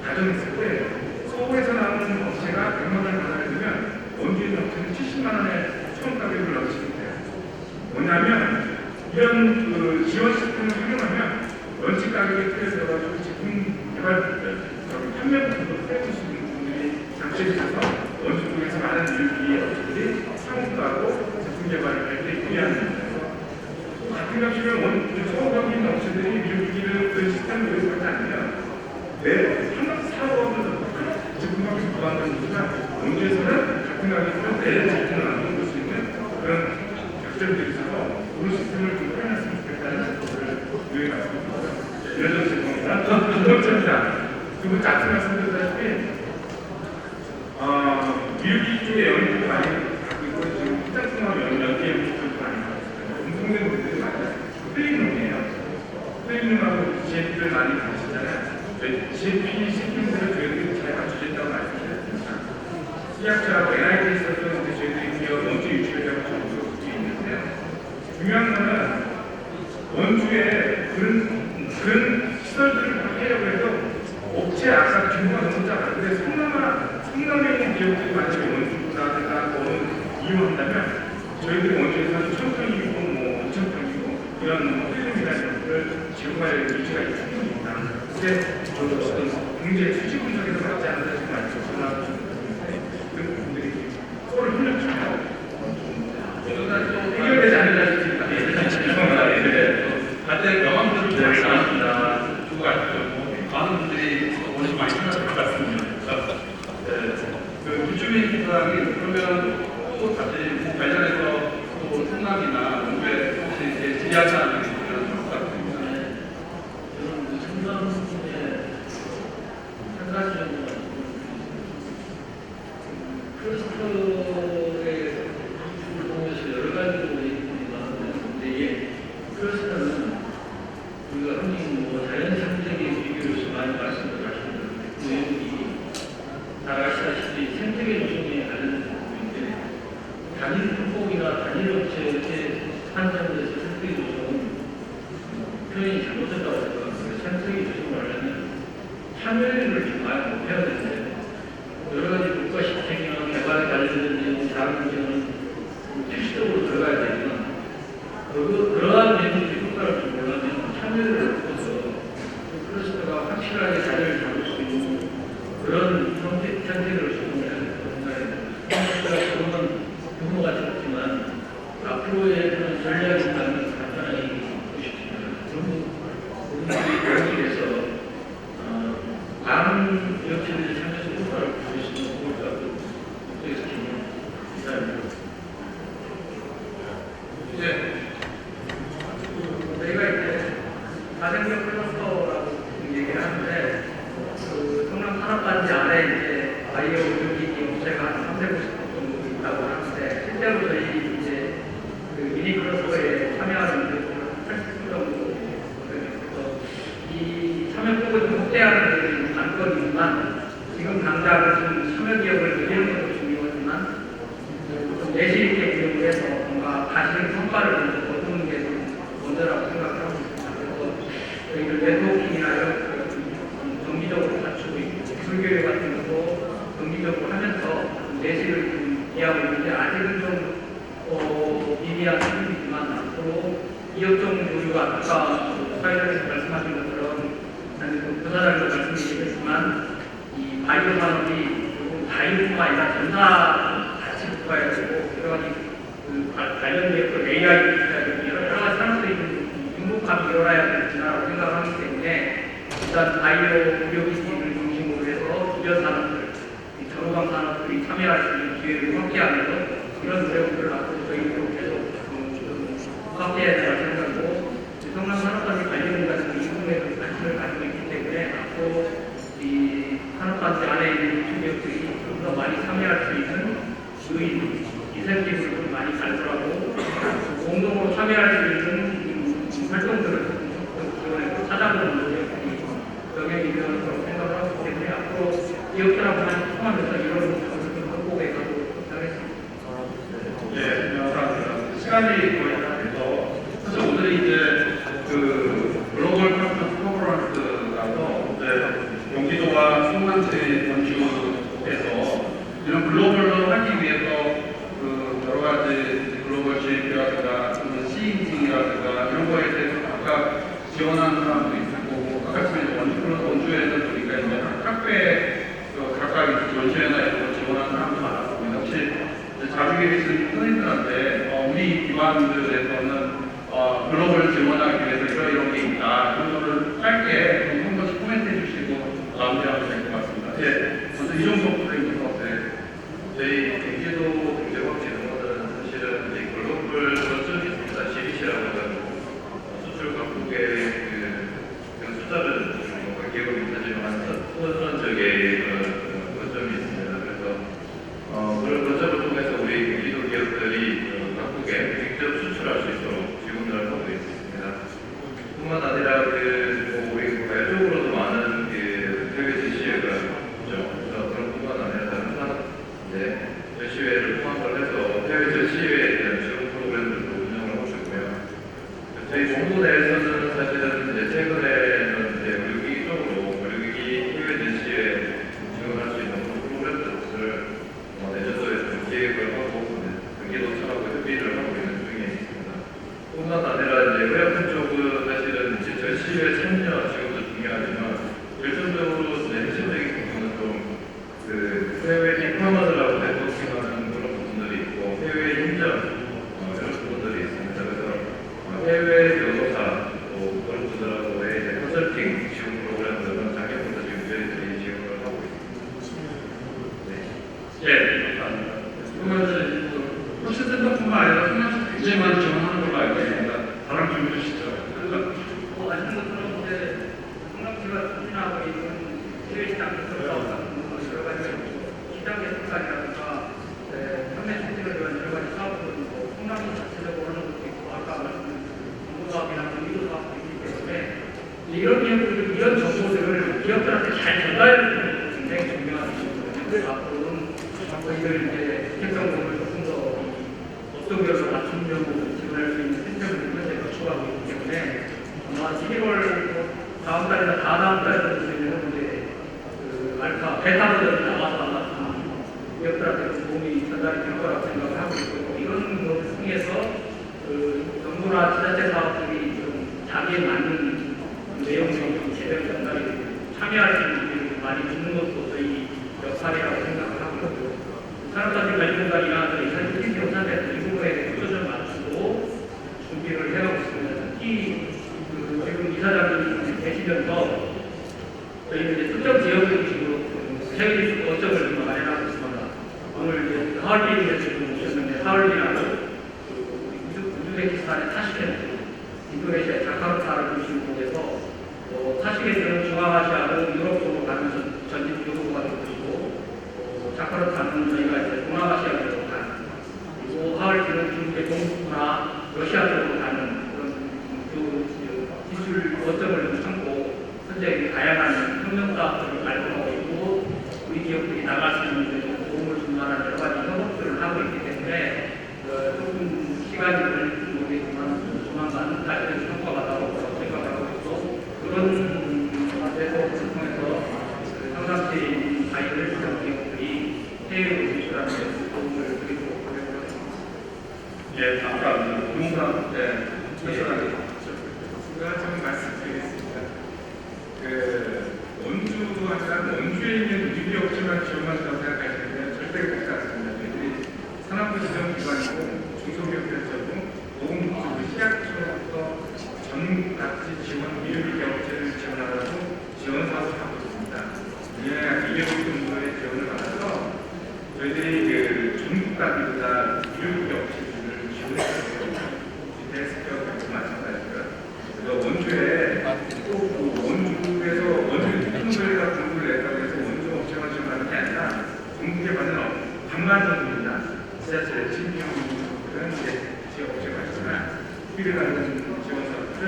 가정했을 때 서울에서 나오는 업체가 100만 원을 받아내면 원주에 있는 업체는 70만 원의 처음 가격을 넣으시면 돼요. 뭐냐면 이런 그 지원 시스템을 활용하면 런치 가격에 틀어져가지고 제품 개발 판매 부분도 빼줄 수 있는 부분들이 장치해 있어서 원주 쪽에서 많은 유기 업체들이 상업도 하고 제품 개발을 할 때 유리한 겁니다. 같은 값이면 서울에 있는 업체들이 미국기를 그 시스템을 도입하지 않으면 내 한번 사업을 제품하기 부담되는 거지만 원주에서는 같은 가격이면 내 제품을 안 만들 수 있는 그런 약점들이 있어서 그런 시스템을 좀 활용했으면 좋겠다는 것을 유의 말씀드립니다. 이런 제품입니다. 두 번째입니다. 두 번째 앞서 말씀드렸다시피 미국기 쪽에 연구도 많이 갖고 있고 지금 희작성하고 연계에 부분도 많이 갖고 있어요. 운동된 분들이 많아요. 플레이룸이에요. 플레이룸하고 GMP를 많이 가시잖아요. GMP 시스템들을 저희들이 잘 갖춰졌다고 말씀드렸습니다. 시약처하고 NIT에서도 저희들이 기업 원주 유치를 해가지고 그게 있는데요. 중요한 거는 원주에 그런 시설들을 하려고 해도 업체 아까 규모가 너무 작아요. 근데 성남에 있는 기업들이 만약에 원주보다 이용한다면 저희들이 원주에서는 1000평이고 뭐 5000평이고 이런 필름이라는 것을 제공할 유치가 충분히 있다. 근데 어떤 경제 수지 분석에서 맞지 않는다 지금 말씀하셨잖아요. 그런 부분들이 서로 협력하면 해결되지 않는다 싶습니다. 다들 명함들을 잘 나왔습니다. 두고 가시고 많은 분들이 오늘 많이 생각할 것 같습니다. 그 유주민 기사님 그러면 또 다시 관련해서 또 성남이나 원주에 혹시 질의하자 그런 것 같습니다. 저는 성남에 한 가지 정도 클러스터에 보면서 여러 가지로 얘기가 나왔는데 이게 클러스터는 우리가 흔히 뭐 자연생태계 비교로서 많이 말씀을 하시는데 그 내용이 다 아시다시피 생태계 조성에 관련된 부분인데 단일 품목이나 단일 업체에 한정돼서 생태계 조성은 표현이 잘못됐다고 생각합니다. 생태계 조성을 하려면 참여율을 좀 많이 높여야 되는데 여러 가지 국가 시스템이나 개발에 관련된 내용, 다른 문제는 필수적으로 들어가야 되지만 그러한 내용들이 효과를 좀 보려면 참여율을 높여서 클러스터가 확실하게 자리를 잡을 수 있는 그런 선택을 제공해야 된다고 생각합니다. 그러면 규모가 적지만 앞으로의 그런 전략이 있다면 간단하게 얘기하고 싶습니다. 그런 부분들이 다른 지역체들이 참여해서 효과를 보여주시면 좋을 것 같고 그쪽에서 기사입니다. 예. 저희가 이제 가정기업 클러스터라고 얘기를 하는데 그 성남 산업단지 안에 이제 바이오 의료기기 업체가 한 350개 정도 있다고 하는데 실제로 저희 이제 그 미니 클러스터에 참여하는 데는 80% 정도 그래서 이 참여 폭을 좀 확대하는 데는 관건이지만 지금 당장 좀 참여 기업을 늘리는 것도 중요하지만 좀 내실 있게 운영을 해서 뭔가 가시는 성과를 먼저 거두는 게 좀 먼저라고 생각을 하고 있습니다. 그래서 저희들 네트워킹이나 이런 정기적으로 갖추고 있고 기술교육 같은 것도 정기적으로 하면서 내실을 좀 이해하고 있는데 아직은 좀 미비한 수준이지만 앞으로 기업적 교류가 아까 사회자께서 말씀하신 것처럼 나는 부사장도 말씀드리겠지만 이 바이오 산업이 바이오가 아니라 전사 같이 붙어야 되고 여러 가지 그 관련 기업들 AI 기술이라든지 여러 가지 산업들이 융복함이 일어나야 된다고 생각을 하기 때문에 일단 바이오 의료기기를 중심으로 해서 주변 산업들, 전후방 산업들이 참여할 수 있는 기회를 확대하면서 이런 노력들을 앞으로 저희도 계속 확대해야 될 생각이고 성남 산업단지 관리공단은 이 부분에 좀 관심을 가지고 있기 때문에 앞으로 이 산업단지 안에 있는 기업들이 좀 더 많이 참여할 수 있는 주의 인센티브를 좀 많이 발굴하고 공동으로 참여할 수 있는 활동들을 지원해서 찾아보는 노력이 영향이 있는 거라고 생각을 하기 때문에 앞으로 기업들하고 많이 통하면서 이런 것들을 좀 극복해 가도록 하겠습니다. 예, 감사합니다. 시간이 거의 다 돼서 사실 오늘 이제 그 글로벌 파트너 컨퍼런스라서 이제 경기도와 성남시 건축에서 이런 글로벌로 하기 위해서 그 여러 가지 글로벌 GMP라든가 CET라든가 이런 거에 대해서 각각 지원하는 사람도 있고 아까 이제 원주에서 보니까 이제 학교에 각각 전시회나 이런 거 지원하는 사람도 많았고 역시 자주 계신 선생님들한테 우리 기관들에서는 글로벌 지원하기 위해서 이런 게 있다 이런 거를 짧게 한 번씩 코멘트 해주시고 마무리하면 될 것 같습니다. 예, 먼저 이종석 선생님부터. 저희 경기도 경제과학기능원은 사실은 이제 글로벌 거점이 있습니다. CBC라고 해가지고 수출 각국의 그 숫자를 기억은 못하지만 선전적의 그런 거점이 있습니다. 그래서 그런 거점을 통해서 우리 경기도 기업들이 각국에 직접 수출할 수 있도록 지원을 하고 있습니다. 뿐만 아니라 우리 국가적으로도 많은 해외 지시회가 있죠. 그래서 그런 뿐만 아니라 다른 산업 전시회를 포함을 해서 해외 전시회에 대한 지원 프로그램들도 운영을 하고 있고요. 저희 본부 내에서는 사실은 이제 최근에는 이제 의료기기 쪽으로 의료기기 해외 전시회에 지원할 수 있는 그런 프로그램들을 내년도에 좀 기획을 하고 경기도청하고 협의를 하고 있는 중에 있습니다. 뿐만 아니라 이제 의약품 쪽은 사실은 이제 전시회 참여 지원도 중요하지만 결정적으로 핵심적인 부분은 좀 해외 디플로마들하고 네트워킹하는 그런 부분들이 있고 해외 인정 이런 부분들이 있습니다. 그래서 해외 변호사 또 그런 분들하고의 컨설팅 지원 프로그램들은 작년부터 지금 저희들이 지원을 하고 있습니다. 예, 감사합니다. 그러면 코치센터뿐만 아니라 성남시 굉장히 많이 지원하는 걸로 알고 있습니다. 자랑 좀 해주시죠. 아시는 것처럼 이제 성남시가 추진하고 있는 해외시장 개설 사업 같은 여러 가지 시장 개설까지라든가 판매促진을 위한 여러 가지 사업들도 있고 성남시 자체적으로 하는 것도 있고 아까 말씀드린 정보사업이나 경기도 사업도 있기 때문에 이런 정보들을 기업들한테 잘 전달하는 게 굉장히 중요한 부분이거든요. 그래서 앞으로는 저희들 이제 스택정보를 조금 더 업종별로 맞춤형으로 지원할 수 있는 시스템을 현재 구축하고 있기 때문에 아마 11월 다음 달이나 다다음 달에 되면 이제 알파, 베타 버전이 나와서 아마 기업들한테 도움이 전달이 될 거라고 생각을 하고 있고 이런 것을 통해서 정부나 지자체 사업들이 좀 자기에 맞는 내용들이 제대로 전달이 되고 참여할 수 있는 기회를 많이 주는 것도 저희 역할이라고 생각을 하고 있고 산업단지 관리공단이나 저희 사실 경산에서 이 부분에 초점을 맞추고 준비를 해가고 있습니다. 특히 지금 이사장님이 계시면서 저희는 이제 특정 지역 중심으로 해외 거점을 마련하고 있습니다. 오늘 이제 하얼빈에서 좀 오셨는데 하얼빈하고 우즈베키스탄의 타시켄트, 인도네시아 자카르타를 중심으로 해서 타시켄트는 중앙아시아로 유럽 쪽으로 가는 전진 교도가 되고 있고 자카르타는 저희가 이제 동남아시아로 가는 그리고 하얼빈은 중국의 동북부나 러시아 쪽으로 가는 그런 기술 거점을 참고 현재 다양한 혁명사업들을 발표하고 있고 우리 기업들이 나갈 수 있는 데 도움을 줄 만한 여러 가지 협업들을 하고 있기 때문에 조금 시간이 걸릴지 모르겠지만 조만간 다시 성과가 나오고 생각하고 있고 그런 데서 통해서 상상시 바이오를 쓰는 기업들이 해외로 진출하는 데 도움을 드리도록 노력하겠습니다. 예, 감사합니다. 김웅남 최선하게. 제가 좀 말씀드리겠습니다. 원주도 아니라 원주에 있는 유기 업체만 지원한다고 생각하시면 절대 그렇지 않습니다. 저희들이 산업부 지정 기관이고 중소기업들에서도 노동부처 시작처부터 전 각지 지원 유기 업체를 지원하라고 지원 사업을 하고 있습니다. 약 200억 정도의 지원을 받아서 저희들이 전국 각지보다 유기 업체들을 지원했어요. 대스격하고 마찬가지고요. 원주에 원주에서 원주 특별가 공부를 냈다고 해서 원주 업체만 지원하는 게 아니라 전국에 받는 반만 정도입니다. 지자체 친환경들은 지역 업체가 있지만 필요를 받는 지원 사업들은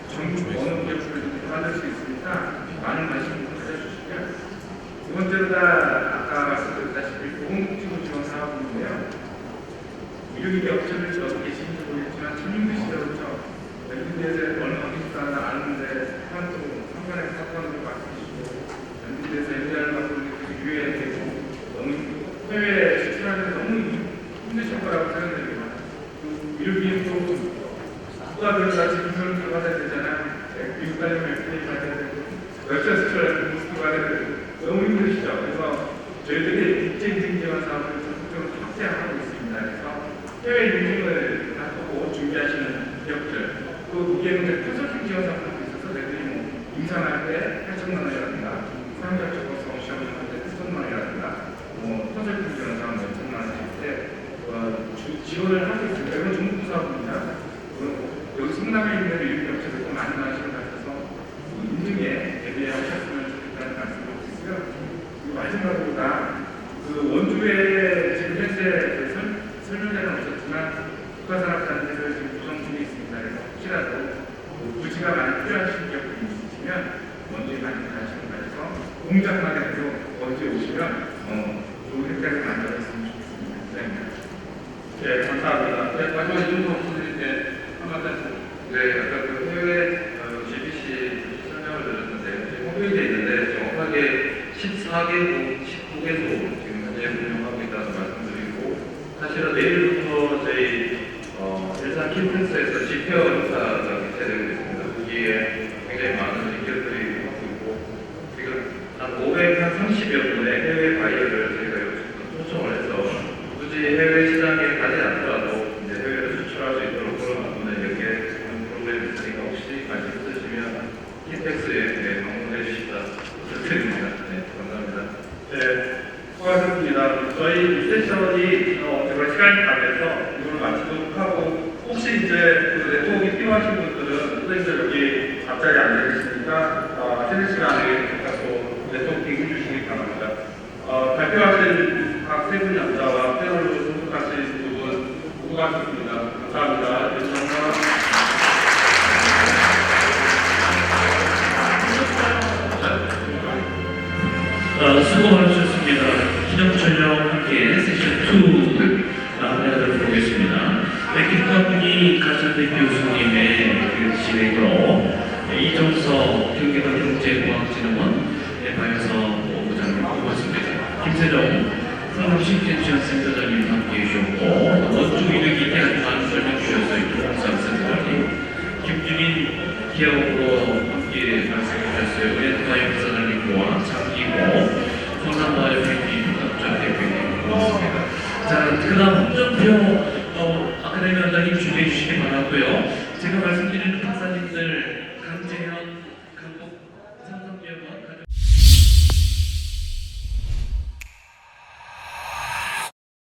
전국 어느 지역으로도 받을 수 있으니까 많은 관심 가져주시고요. 두 번째로가 아까 말씀드렸다시피 보건복지부 지원 사업인데요. 의료기기 업체를 어디 계신지 모르겠지만 청년들 시절부터 연구대에서 어느 어디서나 아는데 한도 상관의 사건으로 맡기시고 연구대에서 연구를 맡고 있는 그 유해되고 너무 해외에 수출하는 너무 힘드실 거라고 생각됩니다. 그 의료기기도 국가별로 지금은 들어가야 되잖아요. 미국 가려면 FDA 받아야 되고 러시아 수출하려면 모스크 받아야 되고 너무 힘드시죠. 그래서 저희들이 국제인증 지원 사업을 적극적으로 확대하고 있습니다. 그래서 해외 인증을 하고 준비하시는 기업들 그 무기에는 컨설팅 지원 사업도 있어서 저희들이 임상할 때 8천만 원이라든가 사용자 적어서 시험을 할 때 7천만 원이라든가 컨설팅 지원 사업 몇 천만 원씩 때 지원을 하고 있습니다. 이건 정부 사업입니다. 여기 성남에 있는 유기 업체들도 많은 관심을 가져서 인증에 대비하셨으면 좋겠다는 말씀을 드리고요. 마지막으로가 그 원주에 지금 현재 설명자는 없었지만 국가산업단지를 지금 구성 중에 있습니다. 그래서 혹시라도 부지가 많이 필요하신 기업들이 있으시면 원주에 많이 관심을 가져서 공장 마련으로 원주에 오시면 좋은 혜택을 만들었으면 좋겠습니다. 네, 감사합니다. 네, 마지막에 좀 말씀드릴 때 한마디 네, 아까 그 해외 GBC 설명을 드렸는데 홈페이지에 있는데 정확하게 14개국, 19개국 지금 현재 운영하고 있다는 말씀드리고 사실은 내일부터 저희 일산 캠퍼스에서 집회와 행사가 개최되고 있습니다. 거기에 굉장히 많은 기업들이 하고 있고 지금 한 530여 분의 해외 바이어를 저희가 초청을 해서 굳이 해외 시장에 가지 않더라도 이제 해외로 수출할 수 있도록 그런 부분에 이렇게 프로그램이 있으니까 혹시 관심 있으시면 킨텍스에 방문해 주시다 부탁드립니다. 네, 감사합니다. 네, 수고하셨습니다. 저희 세션이 제가 시간이 다 돼서 이걸 마치도록 하고 혹시 이제 그 네트워크가 필요하신 분들은 선생님들 여기 앞자리에 앉아 계시니까 쉬는 시간에 또 네트워킹 해주시기 바랍니다. 발표하신 각 세 분의 남자와 패널로 참석하신 두 분 수고하셨습니다. 감사합니다. 네, 감사합니다. 수고 많으셨습니다. 기념 촬영 함께 세션 2를 하도록 보겠습니다. 김광훈이 가천대 교수님의 그 진행으로 이정서 경기도 경제과학진흥원 바이오사 부장님 고맙습니다. 김세정 산업신경지원센터장님 함께 해주셨고 원주 이력이 대한 설명 주셔서 동상센터장님 김준인 기업으로 함께 말씀해주셨어요. 오렌트바이오 부사장님과 장기호 성남바이오 대표님 박전 대표님 고맙습니다. 자, 그 다음 홍정표 아카데미 원장님 준비해 주시기 바라고요. 제가 말씀드리는 박사님들 강재현